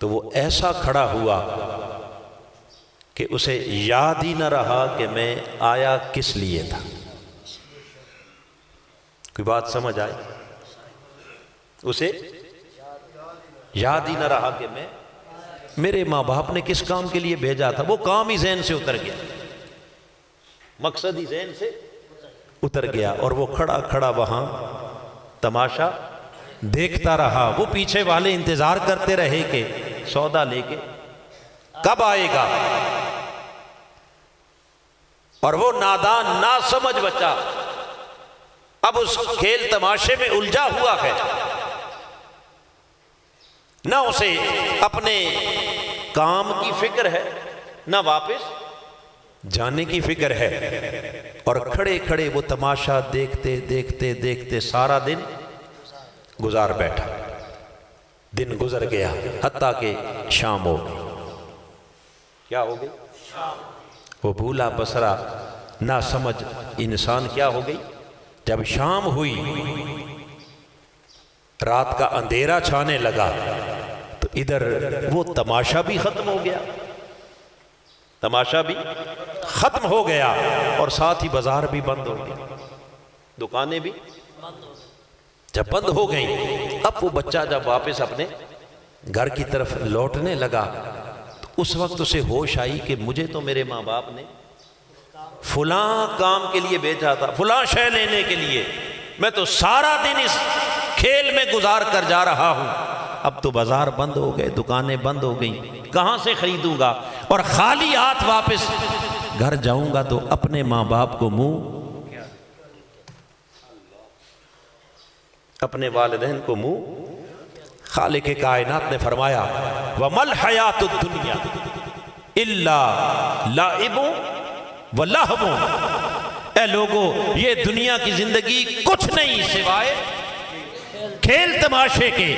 تو وہ ایسا کھڑا ہوا کہ اسے یاد ہی نہ رہا کہ میں آیا کس لیے تھا۔ کوئی بات سمجھ آئی؟ اسے یاد ہی نہ رہا کہ میرے ماں باپ نے کس کام کے لیے بھیجا تھا، وہ کام ہی ذہن سے اتر گیا، مقصد ہی ذہن سے اتر گیا، اور وہ کھڑا کھڑا وہاں تماشا دیکھتا رہا۔ وہ پیچھے والے انتظار کرتے رہے کہ سودا لے کے کب آئے گا، اور وہ نادان نا سمجھ بچہ اب اس کھیل تماشے میں الجھا ہوا ہے، نہ اسے اپنے کام کی فکر ہے نہ واپس جانے کی فکر ہے، اور کھڑے کھڑے وہ تماشا دیکھتے دیکھتے دیکھتے سارا دن گزار بیٹھا۔ دن گزر گیا حتیٰ کہ شام ہو گئی۔ کیا ہو گئی؟ وہ بھولا بسرا نہ سمجھ انسان کیا ہو گئی؟ جب شام ہوئی، رات کا اندھیرا چھانے لگا، تو ادھر وہ تماشا بھی ختم ہو گیا، تماشا بھی ختم ہو گیا، اور ساتھ ہی بازار بھی بند ہو گیا، دکانیں بھی جب بند ہو گئیں۔ اب وہ بچہ جب واپس اپنے گھر کی طرف لوٹنے لگا تو اس وقت اسے ہوش آئی کہ مجھے تو میرے ماں باپ نے فلاں کام کے لیے بھیجا تھا، فلاں شے لینے کے لیے، میں تو سارا دن اس کھیل میں گزار کر جا رہا ہوں، اب تو بازار بند ہو گئے، دکانیں بند ہو گئیں، کہاں سے خریدوں گا، اور خالی ہاتھ واپس گھر جاؤں گا تو اپنے ماں باپ کو منہ، اپنے والدین کو منہ۔ خالق کائنات نے فرمایا وَمَا الْحَيَاةُ الدُّنْيَا إِلَّا لَعِبٌ وَلَهْوٌ۔ اے لوگو، یہ دنیا کی زندگی کچھ نہیں سوائے کھیل تماشے کے۔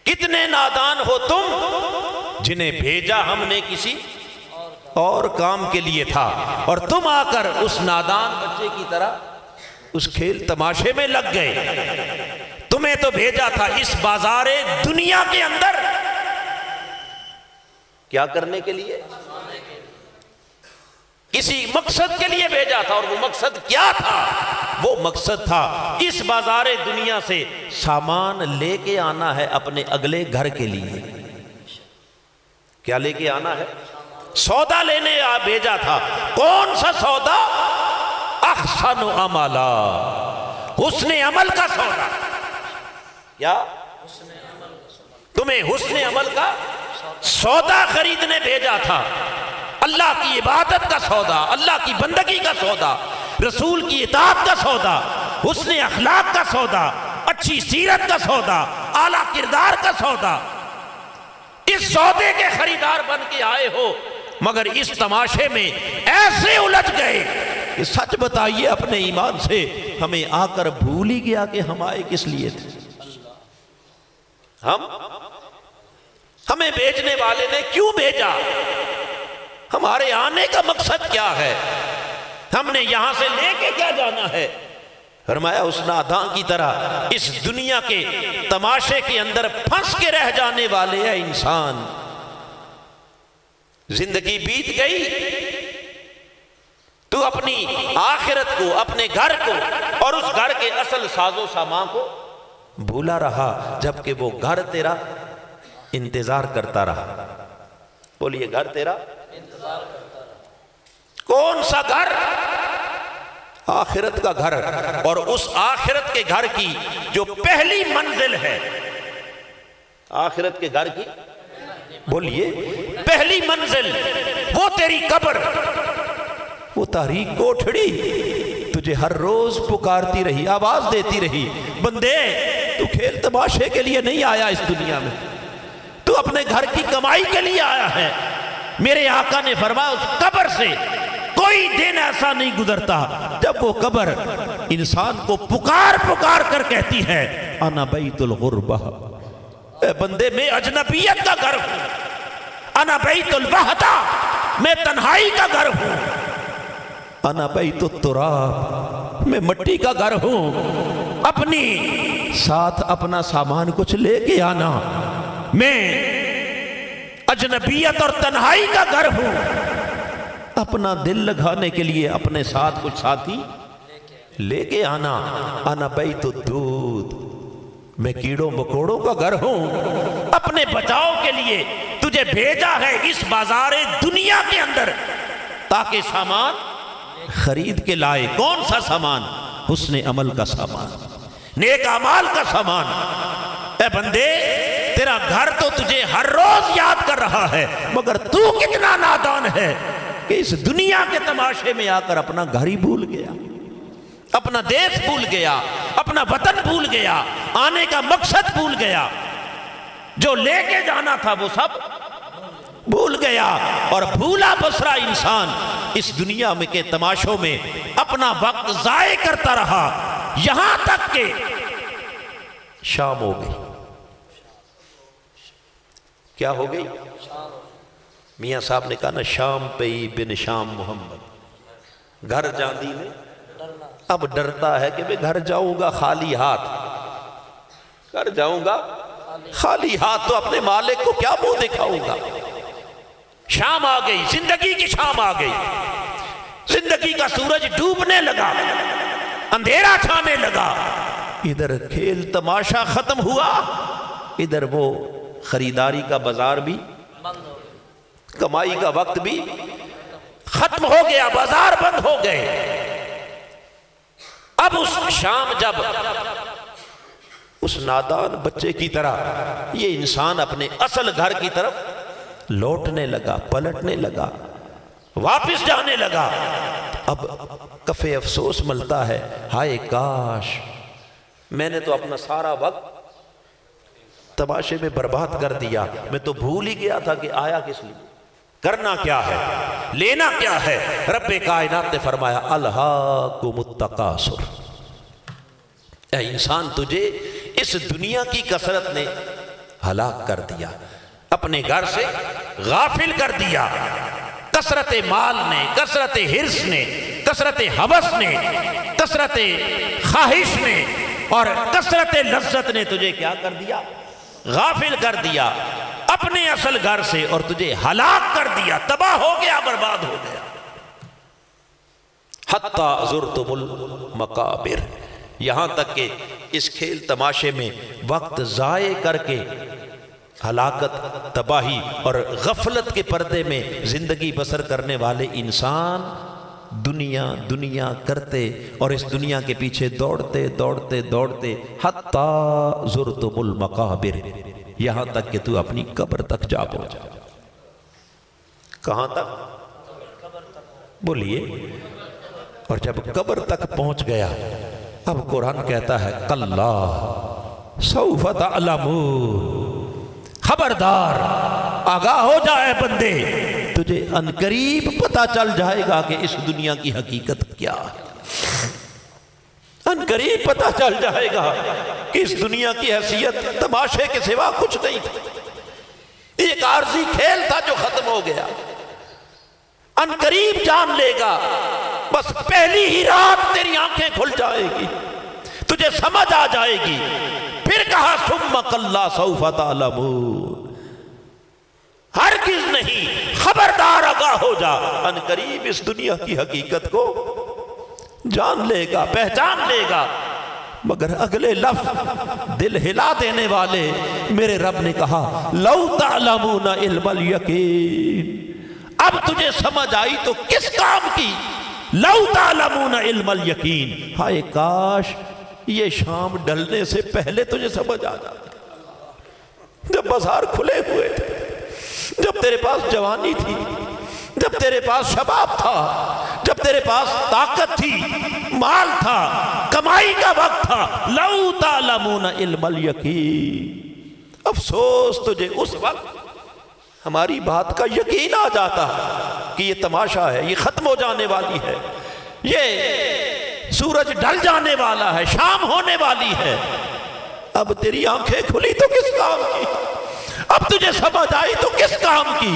کتنے نادان ہو تم جنہیں بھیجا ہم نے کسی اور کام کے لیے تھا، اور تم آ کر اس نادان بچے کی طرح اس کھیل تماشے میں لگ گئے۔ تمہیں تو بھیجا تھا اس بازار دنیا کے اندر کیا کرنے کے لیے؟ کسی مقصد کے لیے بھیجا تھا، اور وہ مقصد کیا تھا؟ وہ مقصد تھا اس بازار دنیا سے سامان لے کے آنا ہے اپنے اگلے گھر کے لیے۔ کیا لے کے آنا ہے؟ سودا لینے بھیجا تھا۔ کون سا سودا؟ احسن عملا، حسن عمل کا سودا۔ کیا؟ تمہیں حسن عمل کا سودا خریدنے بھیجا تھا، اللہ کی عبادت کا سودا، اللہ کی بندگی کا سودا، رسول کی اطاعت کا سودا، حسن اخلاق کا سودا، اچھی سیرت کا سودا، اعلیٰ کردار کا سودا۔ اس سودے کے خریدار بن کے آئے ہو، مگر اس تماشے میں ایسے الجھ گئے کہ سچ بتائیے اپنے ایمان سے، ہمیں آ کر بھول ہی گیا کہ ہم آئے کس لیے تھے۔ ہمیں بھیجنے والے نے کیوں بھیجا؟ ہمارے آنے کا مقصد کیا ہے؟ ہم نے یہاں سے لے کے کیا جانا ہے؟ فرمایا اس نادان کی طرح اس دنیا کے تماشے کے اندر پھنس کے رہ جانے والے ہیں انسان۔ زندگی بیت گئی، تو اپنی آخرت کو، اپنے گھر کو، اور اس گھر کے اصل ساز و سامان کو بھولا رہا، جبکہ وہ گھر تیرا انتظار کرتا رہا۔ بولیے گھر تیرا انتظار کرتا رہا۔ کون سا گھر؟ آخرت کا گھر، اور اس آخرت کے گھر کی جو پہلی منزل ہے، آخرت کے گھر کی بولیے پہلی منزل وہ تیری قبر، وہ تاریک کوٹھڑی تجھے ہر روز پکارتی رہی، آواز دیتی رہی، بندے تو کھیل تماشے کے لیے نہیں آیا اس دنیا میں، تو اپنے گھر کی کمائی کے لیے آیا ہے۔ میرے آقا نے فرمایا اس قبر سے کوئی دن ایسا نہیں گزرتا جب وہ قبر انسان کو پکار پکار کر کہتی ہے انا بیت الغربہ، اے بندے میں اجنبیت کا گھر ہوں، انا بیت الوحدہ، میں تنہائی کا گھر ہوں، انا بیت التراب، میں مٹی کا گھر ہوں، اپنی ساتھ اپنا سامان کچھ لے کے آنا، میں اجنبیت اور تنہائی کا گھر ہوں، اپنا دل لگانے کے لیے اپنے ساتھ کچھ ساتھی لے کے آنا، انا بیت الدود، میں کیڑوں مکوڑوں کا گھر ہوں، اپنے بچاؤ کے لیے تجھے بھیجا ہے اس بازار دنیا کے اندر تاکہ سامان خرید کے لائے۔ کون سا سامان؟ حسن عمل کا سامان، نیک اعمال کا سامان۔ اے بندے تیرا گھر تو تجھے ہر روز یاد کر رہا ہے، مگر تو کتنا نادان ہے کہ اس دنیا کے تماشے میں آ کر اپنا گھر ہی بھول گیا، اپنا دیش بھول گیا، اپنا وطن بھول گیا، آنے کا مقصد بھول گیا، جو لے کے جانا تھا وہ سب بھول گیا، اور بھولا بسرا انسان اس دنیا میں کے تماشوں میں اپنا وقت ضائع کرتا رہا، یہاں تک کہ شام ہو گئی۔ کیا ہو گئی؟ میاں صاحب نے کہا نا شام پہ ہی بن شام محمد، گھر جاندی میں اب ڈرتا ہے کہ میں گھر جاؤں گا خالی ہاتھ، گھر جاؤں گا خالی ہاتھ تو اپنے مالک کو کیا منہ دکھاؤں گا۔ شام آ گئی، زندگی کی شام آ گئی، زندگی کا سورج ڈوبنے لگا، اندھیرا چھانے لگا، ادھر کھیل تماشا ختم ہوا، ادھر وہ خریداری کا بازار بھی، کمائی کا وقت بھی ختم ہو گیا، بازار بند ہو گئے۔ اب اس شام جب اس نادان بچے کی طرح یہ انسان اپنے اصل گھر کی طرف لوٹنے لگا، پلٹنے لگا، واپس جانے لگا، اب کف افسوس ملتا ہے، ہائے کاش میں نے تو اپنا سارا وقت تماشے میں برباد کر دیا، میں تو بھول ہی گیا تھا کہ آیا کس لیے، کرنا کیا ہے، لینا کیا ہے۔ رب کائنات نے فرمایا الہاکم التکاثر، اے انسان تجھے اس دنیا کی کثرت نے ہلاک کر دیا، اپنے گھر سے غافل کر دیا، کثرت مال نے، کثرت حرص نے، کثرت ہوس نے، کثرت خواہش نے اور کثرت لذت نے تجھے کیا کر دیا؟ غافل کر دیا اپنے اصل گھر سے، اور تجھے ہلاک کر دیا، تباہ ہو گیا، برباد ہو گیا۔ حتی زرتم المقابر، یہاں تک کہ اس کھیل تماشے میں وقت ضائع کر کے ہلاکت، تباہی اور غفلت کے پردے میں زندگی بسر کرنے والے انسان دنیا دنیا کرتے اور اس دنیا کے پیچھے دوڑتے دوڑتے دوڑتے حتی زرتم المقابر، یہاں تک کہ تو اپنی قبر تک جا پہنچا۔ کہاں تک؟ بولیے۔ اور جب قبر تک پہنچ گیا، اب قرآن کہتا ہے کلا سوف تعلمون، خبردار آگاہ ہو جائے بندے، تجھے عنقریب پتہ چل جائے گا کہ اس دنیا کی حقیقت کیا ہے، عنقریب پتہ چل جائے گا کہ اس دنیا کی حیثیت تماشے کے سوا کچھ نہیں تھا، ایک عارضی کھیل تھا جو ختم ہو گیا، عنقریب جان لے گا، بس پہلی ہی رات تیری آنکھیں کھل جائے گی، تجھے سمجھ آ جائے گی۔ پھر کہا ثم کلا سوف تعلمون، ہرگز نہیں، خبردار آگاہ ہو جا، عنقریب اس دنیا کی حقیقت کو جان لے گا، پہچان لے گا۔ مگر اگلے لفظ دل ہلا دینے والے، میرے رب نے کہا لو تعلمون علم الیقین، اب تجھے سمجھ آئی تو کس کام کی؟ لو تعلمون علم الیقین، ہائے کاش یہ شام ڈلنے سے پہلے تجھے سمجھ آ جاتا، جب بازار کھلے ہوئے تھے، جب تیرے پاس جوانی تھی، جب تیرے پاس شباب تھا، جب تیرے پاس طاقت تھی، مال تھا، کمائی کا وقت تھا، لو تعلمون علم الیقین، افسوس تجھے اس وقت ہماری بات کا یقین آ جاتا کہ یہ تماشا ہے، یہ ختم ہو جانے والی ہے، یہ سورج ڈھل جانے والا ہے، شام ہونے والی ہے۔ اب تیری آنکھیں کھلی تو کس کام کی؟ اب تجھے سمجھ آئی تو کس کام کی؟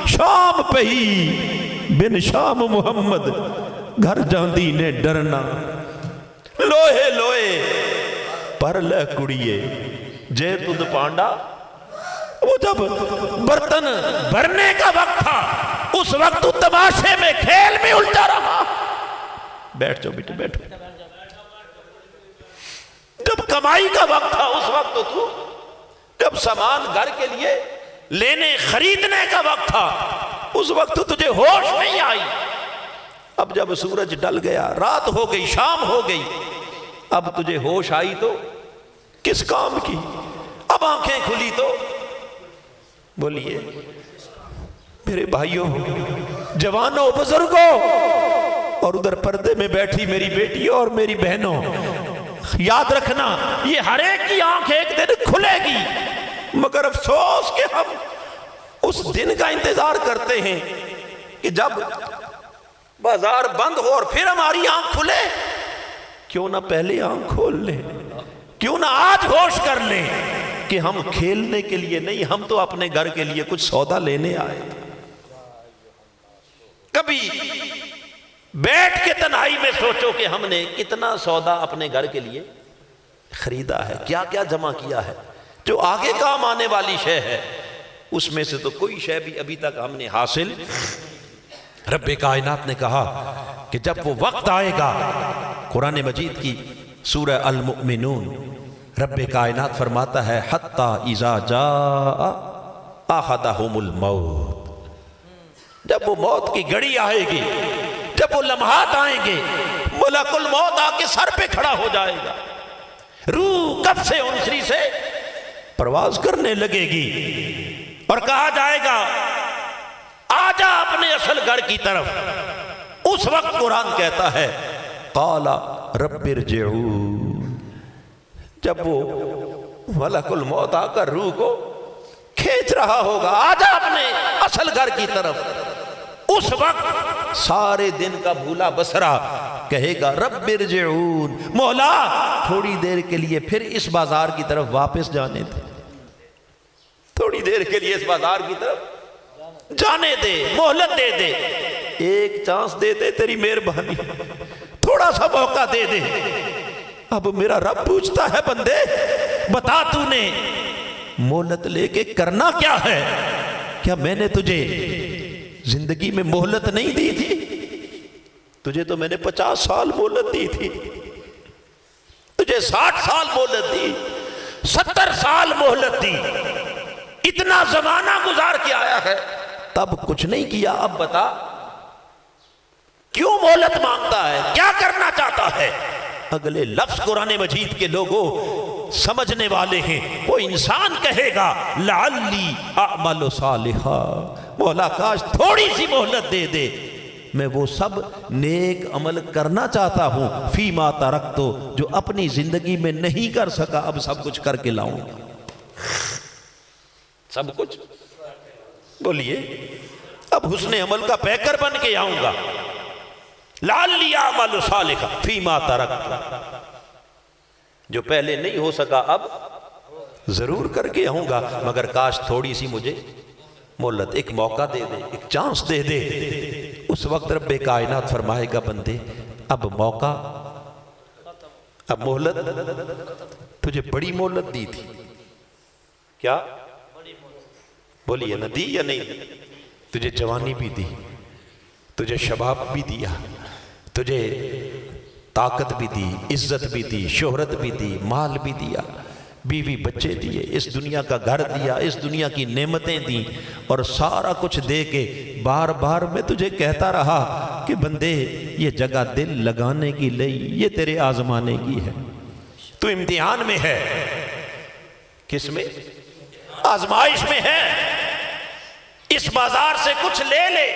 شام پہ ہی بن شام محمد گھر جاندی نے ڈرنا، لوہے لوہے پر لے کڑیے جے تد پانڈا۔ وہ جب برتن بھرنے کا وقت تھا اس وقت تو تماشے میں کھیل میں الجھا رہا۔ بیٹھ جاؤ بیٹے بیٹھو۔ جب کمائی کا وقت تھا اس وقت تو جب سامان گھر کے لیے لینے خریدنے کا وقت تھا اس وقت تو تجھے ہوش نہیں آئی۔ اب جب سورج ڈل گیا، رات ہو گئی، شام ہو گئی، اب تجھے ہوش آئی تو کس کام کی؟ اب آنکھیں کھلی تو بولیے میرے بھائیوں، جوانوں، بزرگوں، اور ادھر پردے میں بیٹھی میری بیٹیوں اور میری بہنوں، یاد رکھنا یہ ہر ایک کی آنکھ ایک دن کھلے گی، مگر افسوس کہ ہم اس دن کا انتظار کرتے ہیں کہ جب بازار بند ہو اور پھر ہماری آنکھ کھلے۔ کیوں نہ پہلے آنکھ کھول لیں، کیوں نہ آج ہوش کر لیں کہ ہم کھیلنے کے لیے نہیں، ہم تو اپنے گھر کے لیے کچھ سودا لینے آئے۔ کبھی بیٹھ کے تنہائی میں سوچو کہ ہم نے کتنا سودا اپنے گھر کے لیے خریدا ہے، کیا کیا جمع کیا ہے، جو آگے کام آنے والی شے ہے اس میں سے تو کوئی شے بھی ابھی تک ہم نے حاصل۔ رب کائنات نے کہا کہ جب وہ وقت آئے گا، قرآن مجید کی سورہ المؤمنون، رب کائنات فرماتا ہے حتی اذا جاء احدهم الموت، جب وہ موت کی گھڑی آئے گی، جب وہ لمحات آئیں گے، ملک الموت آ کے سر پہ کھڑا ہو جائے گا، روح کف سے انسری سے پرواز کرنے لگے گی اور کہا جائے گا آجا اپنے اصل گھر کی طرف۔ اس وقت قرآن کہتا ہے قال رب ارجعون، جب وہ ملک الموت آ کر روح کو کھینچ رہا ہوگا آجا اپنے اصل گھر کی طرف، اس وقت سارے دن کا بھولا بسرا کہے گا رب ارجعون، مولا تھوڑی دیر کے لیے پھر اس بازار کی طرف واپس جانے دے، تھوڑی دیر کے لیے اس بازار کی طرف جانے دے، مہلت دے دے، ایک چانس دے دے، تیری مہربانی، تھوڑا سا موقع دے دے۔ اب میرا رب پوچھتا ہے بندے بتا تو نے مہلت لے کے کرنا کیا ہے؟ کیا میں نے تجھے زندگی میں مہلت نہیں دی تھی؟ تجھے تو میں نے 50 سال مہلت دی تھی، تجھے 60 سال مہلت دی، 70 سال مہلت دی، اتنا زمانہ گزار کے آیا ہے تب کچھ نہیں کیا، اب بتا کیوں مہلت مانگتا ہے، کیا کرنا چاہتا ہے؟ اگلے لفظ قرآن مجید کے لوگوں سمجھنے والے ہیں، وہ انسان کہے گا لعلی اعمل صالحا، مولا کاش تھوڑی سی مہلت دے دے، میں وہ سب نیک عمل کرنا چاہتا ہوں فیما ترکتو، جو اپنی زندگی میں نہیں کر سکا اب سب کچھ کر کے لاؤں گا، سب کچھ بولیے اب حسن عمل کا پیکر بن کے آؤں گا، لعلی اعمل صالحا فیما ترکت، جو پہلے نہیں ہو سکا اب ضرور کر کے آؤں گا، مگر کاش تھوڑی سی مجھے مہلت، ایک موقع دے دے، ایک چانس دے دے۔ اس وقت رب کائنات فرمائے گا بندے اب موقع، اب مہلت، تجھے بڑی مہلت دی تھی، کیا بولیے نہ دی یا نہیں؟ تجھے جوانی بھی دی، تجھے شباب بھی دیا، تجھے طاقت بھی دی، عزت بھی دی، شہرت بھی دی، مال بھی دیا، بیوی بچے دیے، اس دنیا کا گھر دیا، اس دنیا کی نعمتیں دیں، اور سارا کچھ دے کے بار بار میں تجھے کہتا رہا کہ بندے یہ جگہ دل لگانے کی لئی، یہ تیرے آزمانے کی ہے، تو امتحان میں ہے، کس میں؟ آزمائش میں ہے، اس بازار سے کچھ لے لے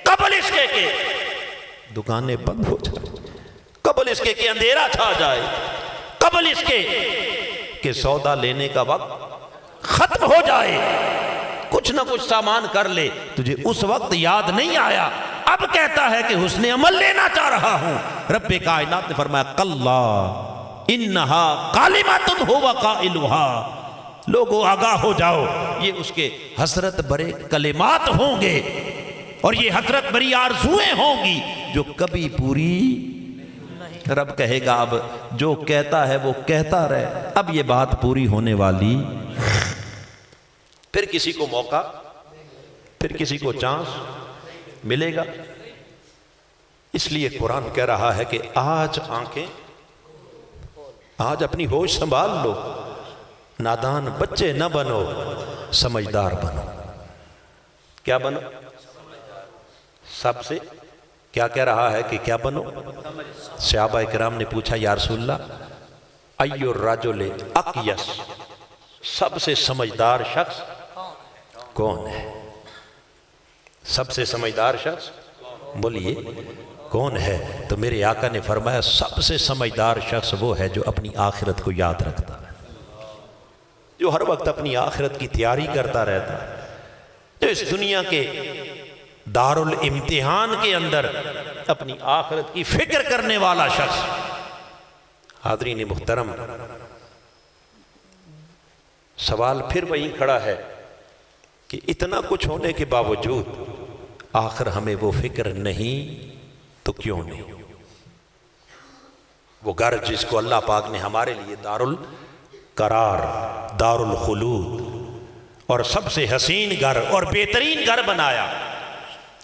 قبل اس کے دکانیں بند ہو جائے، قبل اس کے اندھیرا چھا جائے، قبل اس کے کہ سودا لینے کا وقت ختم ہو جائے، کچھ نہ کچھ سامان کر لے، تجھے اس وقت یاد نہیں آیا، اب کہتا ہے کہ حسن عمل لینا چاہ رہا ہوں۔ رب کائنات نے فرمایا کلا انہا کالمۃ ھو قائلھا، لوگوں آگاہ ہو جاؤ، یہ اس کے حسرت برے کلمات ہوں گے اور یہ حسرت بری آرزویں ہوں گی جو کبھی پوری رب کہے گا اب جو کہتا ہے وہ کہتا رہے، اب یہ بات پوری ہونے والی، پھر کسی کو موقع، پھر کسی کو چانس ملے گا۔ اس لیے قرآن کہہ رہا ہے کہ آج آنکھیں، آج اپنی ہوش سنبھال لو، نادان بچے نہ بنو، سمجھدار بنو۔ کیا بنو؟ سب سے کیا کہہ رہا ہے کہ کیا بنو؟ صحابہ کرام نے پوچھا یا رسول اللہ ای الرجل اقیس، سب سے سمجھدار شخص کون ہے؟ سب سے سمجھدار شخص بولیے کون ہے؟ تو میرے آقا نے فرمایا سب سے سمجھدار شخص وہ ہے جو اپنی آخرت کو یاد رکھتا ہے، جو ہر وقت اپنی آخرت کی تیاری کرتا رہتا ہے، جو اس دنیا کے دارالامتحان کے اندر اپنی آخرت کی فکر کرنے والا شخص۔ حاضرین محترم، سوال پھر وہیں کھڑا ہے کہ اتنا کچھ ہونے کے باوجود آخر ہمیں وہ فکر نہیں تو کیوں نہیں؟ وہ گھر جس کو اللہ پاک نے ہمارے لیے دارالقرار، دارالخلود اور سب سے حسین گھر اور بہترین گھر بنایا،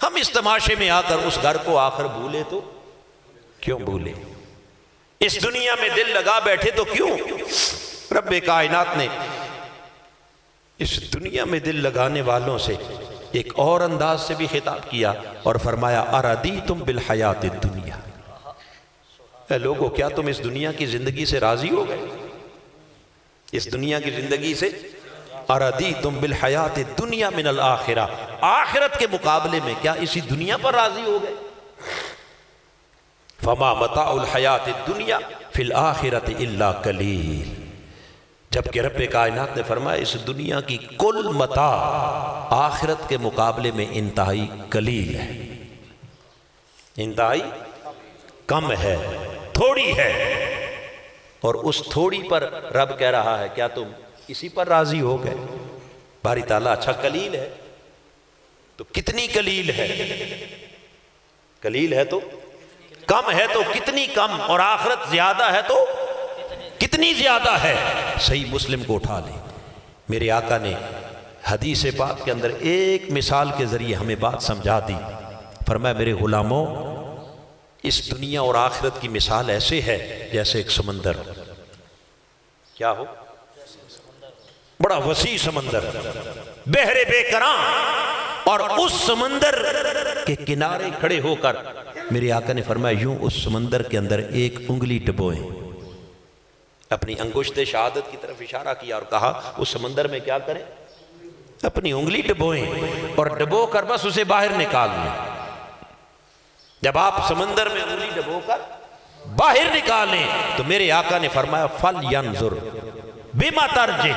ہم اس تماشے میں آ کر اس گھر کو آخر بھولے تو کیوں بھولے؟ اس دنیا میں دل لگا بیٹھے تو کیوں؟ رب کائنات نے اس دنیا میں دل لگانے والوں سے ایک اور انداز سے بھی خطاب کیا اور فرمایا اردیتم بالحیات الدنیا، اے لوگو کیا تم اس دنیا کی زندگی سے راضی ہو گئے؟ اس دنیا کی زندگی سے اردیتم بالحیات الدنیا من الآخرہ، آخرت کے مقابلے میں کیا اسی دنیا پر راضی ہو گئے؟ فما متاع الحیات الدنیا فی الآخرۃ الا قلیل، جبکہ رب کائنات نے فرمایا اس دنیا کی کل متاع آخرت کے مقابلے میں انتہائی قلیل ہے، انتہائی کم ہے، تھوڑی ہے، اور اس تھوڑی پر رب کہہ رہا ہے کیا تم اسی پر راضی ہو گئے؟ باری تعالیٰ اچھا قلیل ہے تو کتنی قلیل ہے، قلیل ہے تو کم ہے تو کتنی کم، اور آخرت زیادہ ہے تو کتنی زیادہ ہے۔ صحیح مسلم کو اٹھا لیں، میرے آقا نے حدیث پاک کے اندر ایک مثال کے ذریعے ہمیں بات سمجھا دی، فرمایا میرے غلاموں اس دنیا اور آخرت کی مثال ایسے ہے جیسے ایک سمندر، کیا ہو؟ بڑا وسیع سمندر، بحر بے کراں، اور اس سمندر کے کنارے کھڑے ہو کر میرے آقا نے فرمایا یوں اس سمندر کے اندر ایک انگلی ڈبوئیں، اپنی انگشت شہادت کی طرف اشارہ کیا اور کہا اس سمندر میں کیا کریں؟ اپنی انگلی ڈبوئیں اور ڈبو کر بس اسے باہر نکال لیں۔ جب آپ سمندر میں انگلی ڈبو کر باہر نکالیں تو میرے آقا نے فرمایا فَلْيَنْظُرْ بِمَا تَرْجِعُ،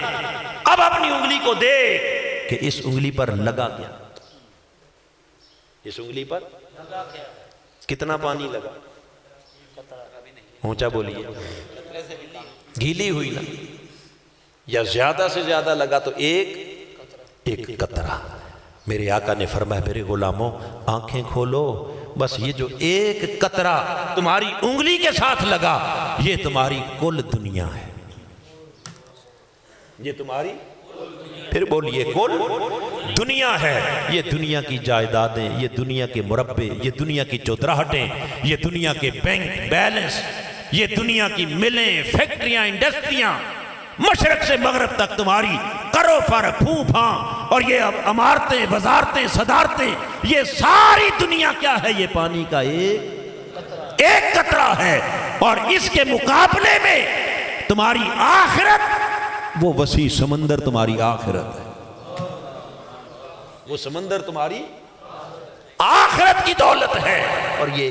اب اپنی انگلی کو دیکھ کہ اس انگلی پر لگا کیا، اس انگلی پر کتنا پانی لگا؟ اونچا بولیے، گیلی ہوئی نا، یا زیادہ سے زیادہ لگا تو ایک قطرہ۔ میرے آقا نے فرمایا میرے غلاموں آنکھیں کھولو، بس یہ جو ایک قطرہ تمہاری انگلی کے ساتھ لگا یہ تمہاری کل دنیا ہے، یہ تمہاری، پھر بولیے کل دنیا ہے۔ یہ دنیا کی جائیدادیں، یہ دنیا کے مربے، یہ دنیا کی چودراہٹیں، یہ دنیا کے بینک بیلنس، یہ دنیا کی ملیں، فیکٹریاں، انڈسٹریاں، مشرق سے مغرب تک تمہاری کرو فر پھوں پھاں، اور یہ عمارتیں، وزارتیں، صدارتیں، یہ ساری دنیا کیا ہے؟ یہ پانی کا ایک قطرہ ہے، اور اس کے مقابلے میں تمہاری آخرت وہ وسیع سمندر تمہاری آخرت ہے۔ وہ سمندر تمہاری آخرت کی دولت ہے، اور یہ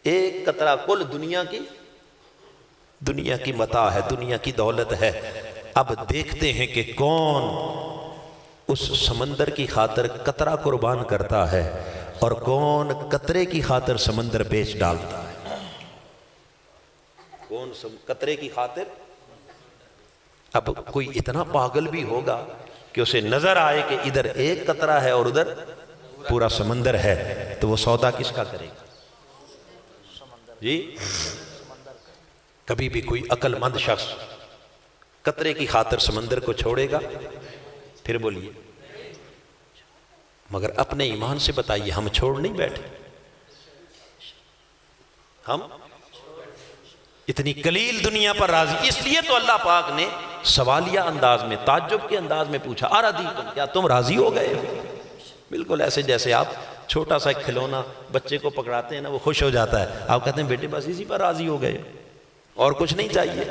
ایک قطرہ کل دنیا کی متاع ہے، دنیا کی دولت ہے۔ اب دیکھتے ہیں کہ کون اس سمندر کی خاطر قطرہ قربان کرتا ہے اور کون قطرے کی خاطر سمندر بیچ ڈالتا ہے۔ کون قطرے کی خاطر؟ اب کوئی اتنا پاگل بھی ہوگا کہ اسے نظر آئے کہ ادھر ایک قطرہ ہے اور ادھر پورا سمندر ہے، تو وہ سودا کس کا کرے گا؟ جی کبھی بھی کوئی عقل مند شخص قطرے کی خاطر سمندر کو چھوڑے گا؟ پھر بولیے، مگر اپنے ایمان سے بتائیے، ہم چھوڑ نہیں بیٹھے؟ ہم اتنی قلیل دنیا پر راضی، اس لیے تو اللہ پاک نے سوالیہ انداز میں، تعجب کے انداز میں پوچھا، اَرَضِیتُم، کیا تم راضی ہو گئے ہو؟ بالکل ایسے جیسے آپ چھوٹا سا کھلونا بچے کو پکڑاتے ہیں نا، وہ خوش ہو جاتا ہے، آپ کہتے ہیں بیٹے بس اسی پر راضی ہو گئے اور کچھ نہیں چاہیے۔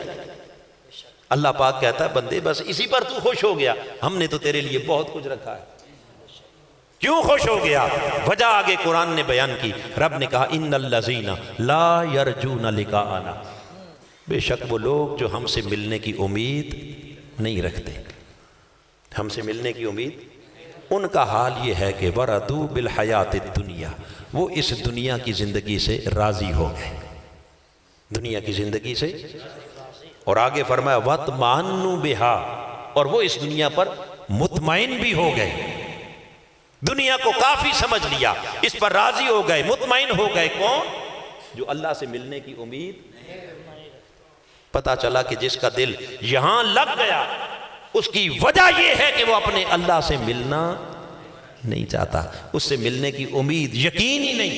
اللہ پاک کہتا ہے بندے بس اسی پر تو خوش ہو گیا، ہم نے تو تیرے لیے بہت کچھ رکھا ہے۔ کیوں خوش ہو گیا؟ وجہ آگے قرآن نے بیان کی، رب نے کہا ان الذین لا یرجون لقاءنا، بے شک وہ لوگ جو ہم سے ملنے کی امید نہیں رکھتے، ہم سے ملنے کی امید، ان کا حال یہ ہے کہ وردوا بالحیات الدنیا، وہ اس دنیا کی زندگی سے راضی ہو گئے، دنیا کی زندگی سے، اور آگے فرمایا وَاطْمَأَنُّوا بِهَا، اور وہ اس دنیا پر مطمئن بھی ہو گئے، دنیا کو کافی سمجھ لیا، اس پر راضی ہو گئے، مطمئن ہو گئے۔ کون؟ جو اللہ سے ملنے کی امید، پتا چلا کہ جس کا دل یہاں لگ گیا اس کی وجہ یہ ہے کہ وہ اپنے اللہ سے ملنا نہیں چاہتا، اس سے ملنے کی امید، یقین ہی نہیں۔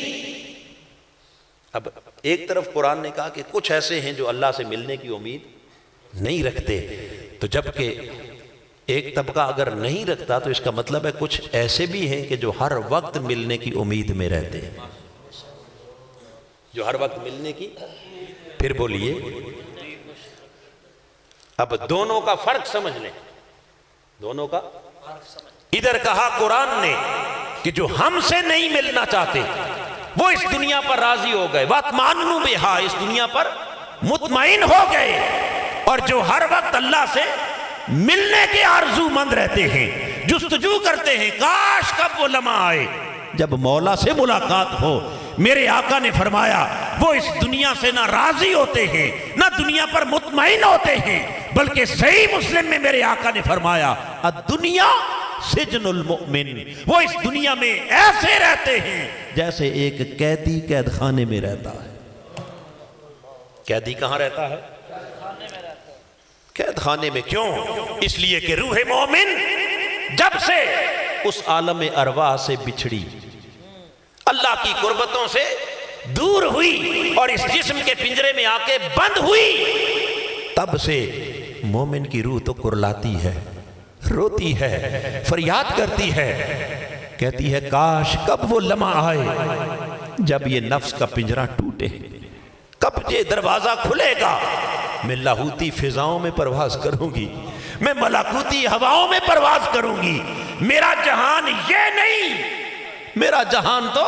اب ایک طرف قرآن نے کہا کہ کچھ ایسے ہیں جو اللہ سے ملنے کی امید نہیں رکھتے، تو جبکہ ایک طبقہ اگر نہیں رکھتا تو اس کا مطلب ہے کچھ ایسے بھی ہیں کہ جو ہر وقت ملنے کی امید میں رہتے ہیں، جو ہر وقت ملنے کی۔ پھر بولیے، اب دونوں کا فرق سمجھ لیں، دونوں کا۔ ادھر کہا قرآن نے کہ جو ہم سے نہیں ملنا چاہتے وہ اس دنیا پر راضی ہو گئے، وَاطْمَأَنُّوا بِهَا، اس دنیا پر مطمئن ہو گئے، اور جو ہر وقت اللہ سے ملنے کے آرزو مند رہتے ہیں، جستجو کرتے ہیں کاش کب وہ لمحہ آئے جب مولا سے ملاقات ہو۔ میرے آقا نے فرمایا وہ اس دنیا سے نہ راضی ہوتے ہیں نہ دنیا پر مطمئن ہوتے ہیں، بلکہ صحیح مسلم میں میرے آقا نے فرمایا الدنیا سجن المؤمن، وہ اس دنیا میں ایسے رہتے ہیں جیسے ایک قیدی قید خانے میں رہتا ہے۔ قیدی کہاں رہتا ہے؟ قید خانے میں۔ کیوں؟ اس لیے کہ روح مومن جب سے اس عالم ارواح سے بچھڑی، اللہ کی قربتوں سے دور ہوئی اور اس جسم کے پنجرے میں آ کے بند ہوئی، تب سے مومن کی روح تو کرلاتی ہے، روتی ہے، فریاد کرتی ہے، کہتی ہے کاش کب وہ لمحہ آئے جب یہ نفس کا پنجرہ ٹوٹے، کب یہ دروازہ کھلے گا، میں لاہوتی فضاؤں میں پرواز کروں گی، میں ملاکوتی ہواؤں میں پرواز کروں گی، میرا جہان یہ نہیں، میرا جہان تو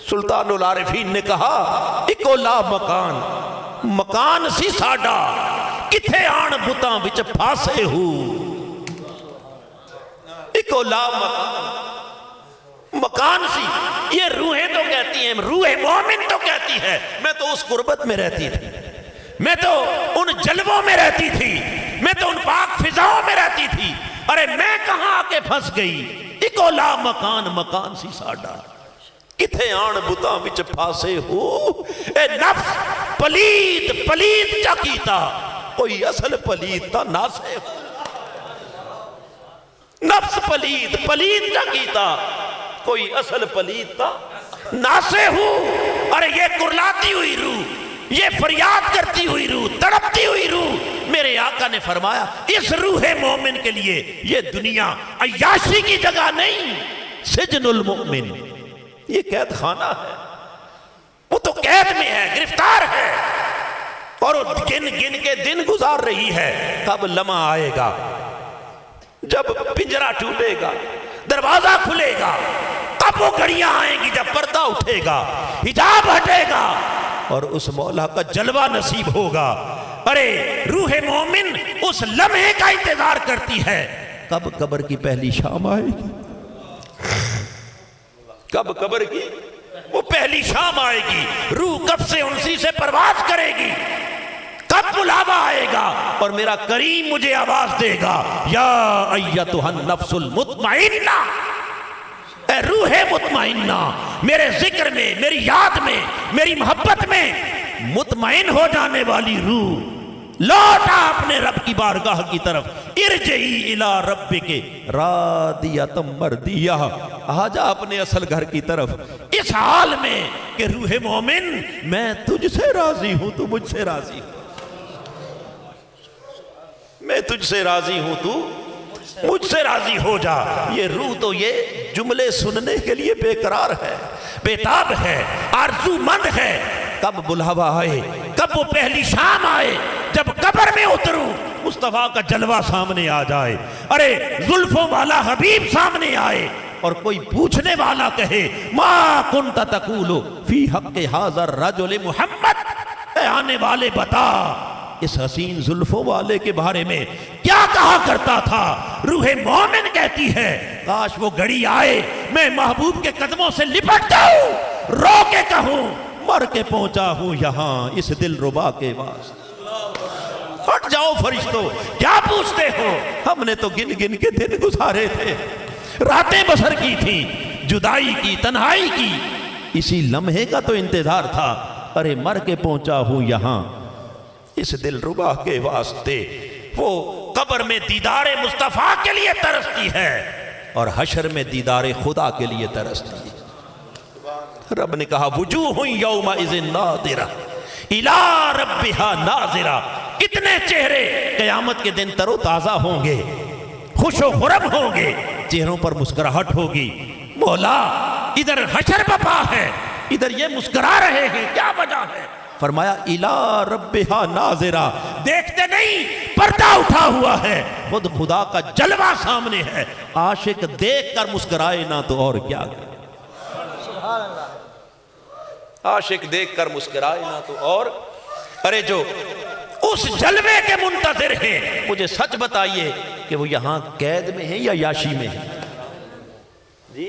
سلطان العارفین نے کہا اکو لا مکان، مکان سی ساڈا کتھے آن بتاں وچ پھاسے ہو، اکو لا مکان، مکان سی، یہ روحیں تو کہتی ہیں، روح مومن تو کہتی ہے میں تو اس قربت میں رہتی تھی، میں تو ان جلووں میں رہتی تھی، میں تو ان پاک فضاؤں میں رہتی تھی، ارے میں کہاں آ کے پھنس گئی، اکو لا مکان، مکان سی ساڈا کتھے آن بتاں وچ پھاسے ہو، اے نفس پلید پلید چا کیتا، کوئی اصل پلید تا ناسے ہو، نفس پلید پلید چا کیتا، کوئی اصل پلید تا ناسے ہو۔ ارے یہ کرلاتی ہوئی روح، یہ فریاد کرتی ہوئی روح، تڑپتی ہوئی روح، میرے آقا نے فرمایا اس روح مومن کے لیے یہ دنیا عیاشی کی جگہ نہیں، سجن المؤمن، یہ قید خانہ ہے، وہ تو قید میں ہے، گرفتار ہے، اور وہ گن گن کے دن گزار رہی ہے، کب لمحہ آئے گا جب پنجرا ٹوٹے گا، دروازہ کھلے گا، تب وہ گھڑیاں آئیں گی جب پردہ اٹھے گا، حجاب ہٹے گا اور اس مولا کا جلوہ نصیب ہوگا۔ ارے روح مومن اس لمحے کا انتظار کرتی ہے، کب قبر کی پہلی شام آئے گی، کب قبر کی وہ پہلی شام آئے گی، روح کب سے انسی سے پرواز کرے گی، کب بلاوا آئے گا اور میرا کریم مجھے آواز دے گا، یا ایتھا النفس المطمئنہ، اے روح مطمئنہ، میرے ذکر میں، میری یاد میں، میری محبت میں مطمئن ہو جانے والی روح، لوٹا اپنے رب کی بارگاہ کی طرف، ارجعی الی ربک راضیۃ مرضیہ، آ جا اپنے اصل گھر کی طرف اس حال میں کہ روح مومن میں تجھ سے راضی ہوں، تو مجھ سے راضی ہوں، میں تجھ سے راضی ہوں، تو مجھ سے راضی ہو جا۔ یہ روح تو یہ جملے سننے کے لیے بے قرار ہے، بیتاب ہے، آرزو مند ہے، کب بلاوا آئے، کب وہ پہلی شام آئے جب قبر میں اتروں، مصطفیٰ کا جلوہ سامنے آ جائے، ارے زلفوں والا حبیب سامنے آئے اور کوئی پوچھنے والا کہے ما کنت تقول فی حق ھذا الرجل محمد، اے آنے والے بتا اس حسین زلفوں والے کے بارے میں کیا کہا کرتا تھا۔ روح مومن کہتی ہے کاش وہ گھڑی آئے میں محبوب کے قدموں سے لپٹ جاؤں، رو کے کہوں مر کے پہنچا ہوں یہاں اس دل ربا کے واسطے۔ ہٹ جاؤ فرشتوں، کیا پوچھتے ہو، ہم نے تو گن گن کے دن گزارے تھے، راتیں بسر کی تھی، جدائی کی، تنہائی کی، اسی لمحے کا تو انتظار تھا، ارے مر کے پہنچا ہوں یہاں اس دل ربا کے واسطے۔ وہ قبر میں دیدار مصطفیٰ کے لیے ترستی ہے اور حشر میں دیدار خدا کے لیے ترستی ہے۔ رب نے کہا وجوہ یومئذ ناظرہ الی ربہا ناظرہ، کتنے چہرے قیامت کے دن تر و تازہ ہوں گے، خوش و خرم ہوں گے، چہروں پر مسکراہٹ ہوگی۔ مولا ادھر حشر بپا ہے، ادھر یہ مسکرا رہے ہیں، کیا وجہ ہے؟ فرمایا الی ربہا ناظرہ، دیکھتے نہیں پردہ اٹھا ہوا ہے، خود خدا کا جلوہ سامنے ہے، عاشق دیکھ کر مسکرائے نہ تو اور کیا کرے، عاشق دیکھ کر مسکرائے نہ تو اور، ارے جو اس جلوے کے منتظر ہیں مجھے سچ بتائیے کہ وہ یہاں قید میں ہیں یا یاشی میں ہیں؟ جی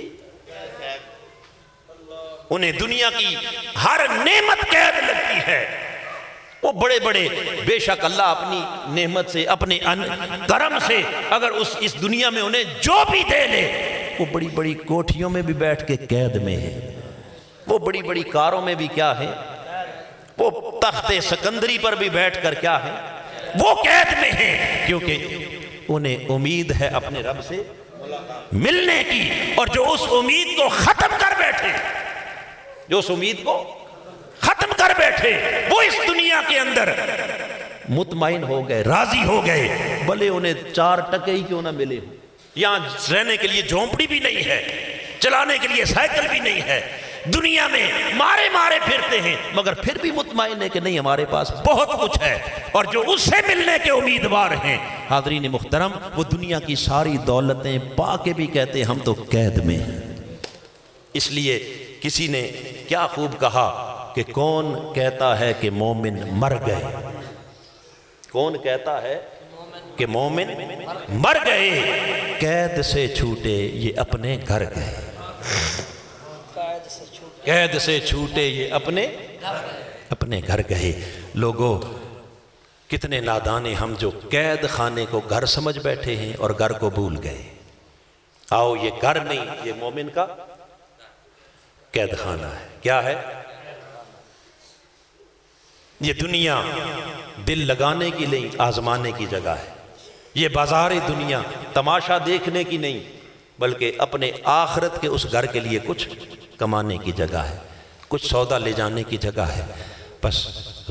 انہیں دنیا کی ہر نعمت قید لگتی ہے، وہ بڑے بڑے بے شک اللہ اپنی نعمت سے، اپنے کرم سے اگر اس دنیا میں انہیں جو بھی دے لے، وہ بڑی بڑی کوٹھیوں میں بھی بیٹھ کے قید میں ہے، وہ بڑی بڑی کاروں میں بھی کیا ہے، وہ تخت سکندری پر بھی بیٹھ کر کیا ہے، وہ قید میں ہے، کیونکہ انہیں امید ہے اپنے رب سے ملنے کی، اور جو اس امید کو ختم کر بیٹھے، جو اس امید کو ختم کر بیٹھے، وہ اس دنیا کے اندر مطمئن ہو گئے، راضی ہو گئے، بھلے انہیں 4 ٹکے ہی کیوں نہ ملے، یہاں رہنے کے لیے جھونپڑی بھی نہیں ہے، چلانے کے لیے سائیکل بھی نہیں ہے، دنیا میں مارے مارے پھرتے ہیں، مگر پھر بھی مطمئن ہے کہ نہیں ہمارے پاس بہت کچھ ہے، اور جو اس سے ملنے کے امیدوار ہیں۔ حاضرین محترم، وہ دنیا کی ساری دولتیں پا کے بھی کہتے ہیں ہم تو قید میں ہیں۔ اس لیے کسی نے کیا خوب کہا کہ کون کہتا ہے کہ مومن مر گئے، کون کہتا ہے کہ مومن مر گئے، قید سے چھوٹے یہ اپنے گھر گئے، قید سے چھوٹے یہ اپنے گھر گئے۔ لوگوں کتنے نادان ہیں ہم جو قید خانے کو گھر سمجھ بیٹھے ہیں اور گھر کو بھول گئے۔ آؤ یہ گھر نہیں، یہ مومن کا قید خانہ ہے۔ کیا ہے یہ دنیا؟ دل لگانے کی نہیں، آزمانے کی جگہ ہے۔ یہ بازار دنیا تماشا دیکھنے کی نہیں، بلکہ اپنے آخرت کے اس گھر کے لیے کچھ کمانے کی جگہ ہے، کچھ سودا لے جانے کی جگہ ہے۔ بس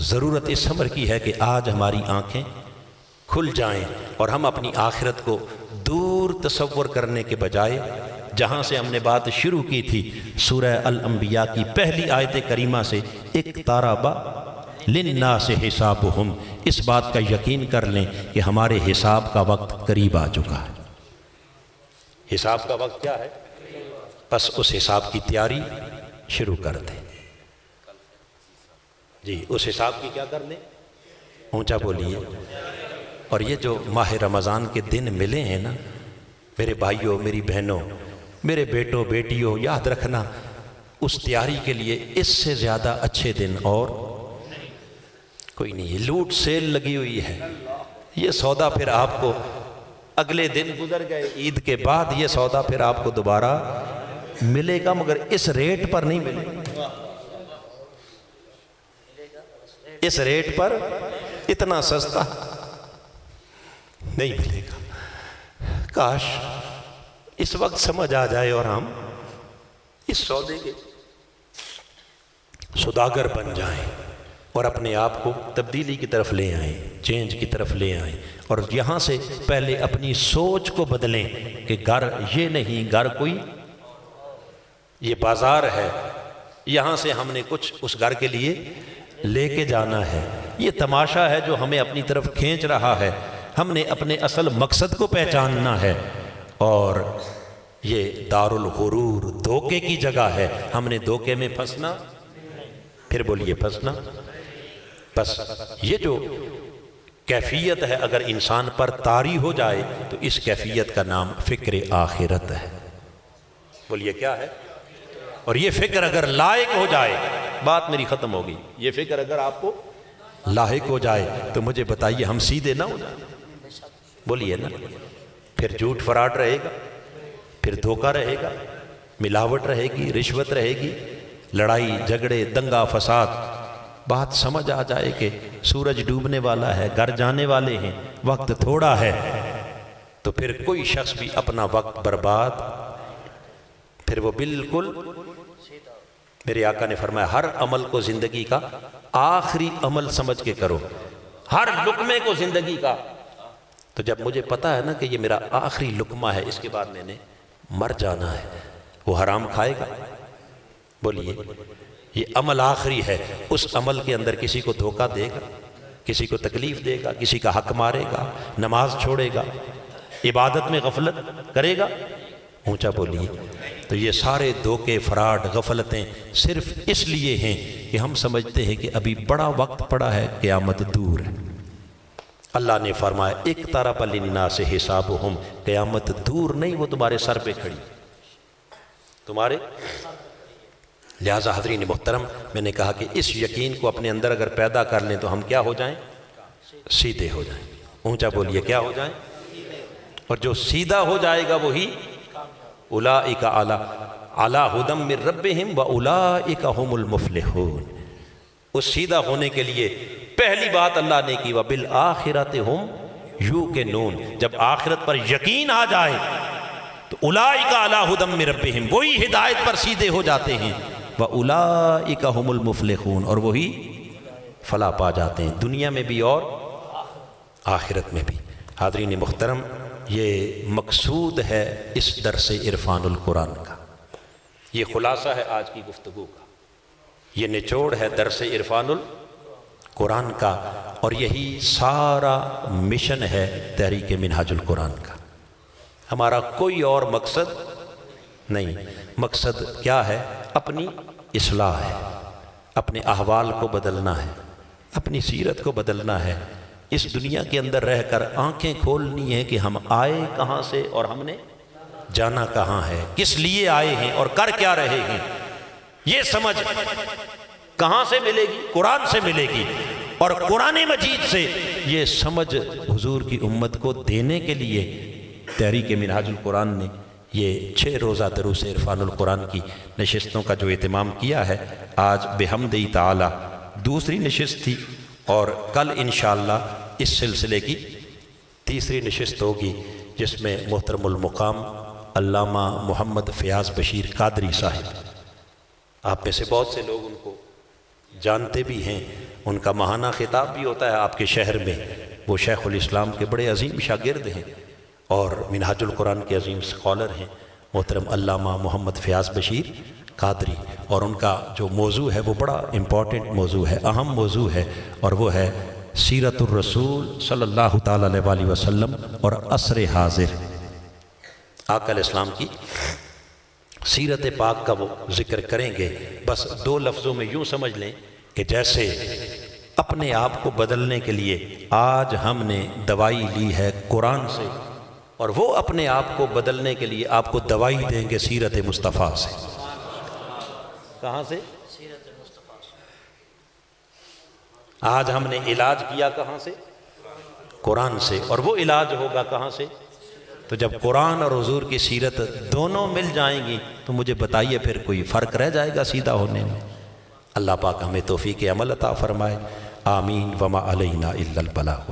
ضرورت اس امر کی ہے کہ آج ہماری آنکھیں کھل جائیں اور ہم اپنی آخرت کو دور تصور کرنے کے بجائے، جہاں سے ہم نے بات شروع کی تھی سورہ الانبیاء کی پہلی آیت کریمہ سے، اقترب للناس حسابہم، اس بات کا یقین کر لیں کہ ہمارے حساب کا وقت قریب آ چکا ہے۔ حساب کا وقت کیا ہے؟ بس اس حساب کی تیاری شروع کر دیں جی، اس حساب کی کیا کر دیں؟ اونچا بولیے۔ اور یہ جو ماہ رمضان کے دن ملے ہیں نا میرے بھائیوں، میری بہنوں، میرے بیٹوں بیٹیوں، یاد رکھنا اس تیاری کے لیے اس سے زیادہ اچھے دن اور کوئی نہیں ہے۔ لوٹ سیل لگی ہوئی ہے، یہ سودا پھر آپ کو اگلے دن گزر گئے، عید کے بعد یہ سودا پھر آپ کو دوبارہ ملے گا، مگر اس ریٹ پر نہیں ملے گا، اس ریٹ پر اتنا سستا نہیں ملے گا۔ کاش اس وقت سمجھ آ جائے اور ہم اس سودے کے سوداگر بن جائیں اور اپنے آپ کو تبدیلی کی طرف لے آئیں، چینج کی طرف لے آئیں، اور یہاں سے پہلے اپنی سوچ کو بدلیں کہ گھر یہ نہیں، گھر کوئی یہ بازار ہے، یہاں سے ہم نے کچھ اس گھر کے لیے لے کے جانا ہے۔ یہ تماشا ہے جو ہمیں اپنی طرف کھینچ رہا ہے، ہم نے اپنے اصل مقصد کو پہچاننا ہے، اور یہ دار الغرور دھوکے کی جگہ ہے، ہم نے دھوکے میں پھنسنا، پھر بولیے پھنسنا۔ بس یہ جو کیفیت ہے اگر انسان پر طاری ہو جائے تو اس کیفیت کا نام فکر آخرت ہے۔ بولیے کیا ہے؟ اور یہ فکر اگر لائق ہو جائے، بات میری ختم ہوگی، یہ فکر اگر آپ کو لاحق ہو جائے تو مجھے بتائیے ہم سیدھے نہ ہو جائیں؟ بولیے نا۔ پھر جھوٹ فراڈ رہے گا، پھر دھوکہ رہے گا، ملاوٹ رہے گی، رشوت رہے گی، لڑائی جھگڑے دنگا فساد۔ بات سمجھ آ جائے کہ سورج ڈوبنے والا ہے، گھر جانے والے ہیں، وقت تھوڑا ہے، تو پھر کوئی شخص بھی اپنا وقت برباد، پھر وہ بالکل، میرے آقا نے فرمایا ہر عمل کو زندگی کا آخری عمل سمجھ کے کرو، ہر لقمے کو زندگی کا۔ تو جب مجھے پتا ہے نا کہ یہ میرا آخری لقمہ ہے، اس کے بعد میں نے مر جانا ہے، وہ حرام کھائے گا؟ بولیے، یہ عمل آخری ہے، اس عمل کے اندر کسی کو دھوکہ دے گا، کسی کو تکلیف دے گا، کسی کا حق مارے گا، نماز چھوڑے گا، عبادت میں غفلت کرے گا؟ اونچا بولیے۔ تو یہ سارے دھوکے فراڈ غفلتیں صرف اس لیے ہیں کہ ہم سمجھتے ہیں کہ ابھی بڑا وقت پڑا ہے، قیامت دور ہے۔ اللہ نے فرمایا اقترب للناس حسابہم، قیامت دور نہیں، وہ تمہارے سر پہ کھڑی، تمہارے۔ لہٰذا حضرین محترم، میں نے کہا کہ اس یقین کو اپنے اندر اگر پیدا کر لیں تو ہم کیا ہو جائیں؟ سیدھے ہو جائیں۔ اونچا بولیے کیا ہو جائیں؟ اور جو سیدھا ہو جائے گا وہی اولئک علی ھدی من ربہم واولئک ھم المفلحون۔ اس سیدھا ہونے کے لیے پہلی بات اللہ نے کی وبالآخرۃ ھم یوقنون، جب آخرت پر یقین آ جائے تو اولئک علی ھدی من ربہم، وہی ہدایت پر سیدھے ہو جاتے ہیں، واولئک ھم المفلحون، اور وہی فلاح پا جاتے ہیں، دنیا میں بھی اور آخرت میں بھی۔ حاضرین محترم، یہ مقصود ہے اس درس عرفان القرآن کا، یہ خلاصہ ہے آج کی گفتگو کا، یہ نچوڑ ہے درس عرفان القرآن کا، اور یہی سارا مشن ہے تحریک منہاج القرآن کا۔ ہمارا کوئی اور مقصد نہیں، مقصد کیا ہے؟ اپنی اصلاح ہے، اپنے احوال کو بدلنا ہے، اپنی سیرت کو بدلنا ہے، اس دنیا کے اندر رہ کر آنکھیں کھولنی ہے کہ ہم آئے کہاں سے اور ہم نے جانا کہاں ہے، کس لیے آئے ہیں اور کر کیا رہے ہیں۔ یہ سمجھ کہاں سے ملے گی؟ قرآن سے ملے گی، اور قرآن مجید سے یہ سمجھ حضور کی امت کو دینے کے لیے تحریک منہاج القرآن نے یہ 6 روزہ دروس عرفان القرآن کی نشستوں کا جو اہتمام کیا ہے۔ آج بحمدہ تعالی دوسری نشست تھی، اور کل انشاءاللہ اس سلسلے کی تیسری نشست ہوگی، جس میں محترم المقام علامہ محمد فیاض بشیر قادری صاحب، آپ میں سے بہت سے لوگ ان کو جانتے بھی ہیں، ان کا ماہانہ خطاب بھی ہوتا ہے آپ کے شہر میں، وہ شیخ الاسلام کے بڑے عظیم شاگرد ہیں اور منہاج القرآن کے عظیم اسکالر ہیں محترم علامہ محمد فیاض بشیر قادری، اور ان کا جو موضوع ہے وہ بڑا امپورٹنٹ موضوع ہے، اہم موضوع ہے، اور وہ ہے سیرت الرسول صلی اللہ تعالیٰ علیہ وسلم اور عصر حاضر۔ آقا علیہ السلام کی سیرت پاک کا وہ ذکر کریں گے۔ بس 2 لفظوں میں یوں سمجھ لیں کہ جیسے اپنے آپ کو بدلنے کے لیے آج ہم نے دوائی لی ہے قرآن سے، اور وہ اپنے آپ کو بدلنے کے لیے آپ کو دوائی دیں گے سیرت مصطفیٰ سے۔ کہاں سے؟ آج ہم نے علاج کیا کہاں سے؟ قرآن سے، اور وہ علاج ہوگا کہاں سے؟ تو جب قرآن اور حضور کی سیرت دونوں مل جائیں گی تو مجھے بتائیے پھر کوئی فرق رہ جائے گا سیدھا ہونے میں؟ اللہ پاک ہمیں توفیق عمل عطا فرمائے، آمین۔ وما علینا الا البلاغ۔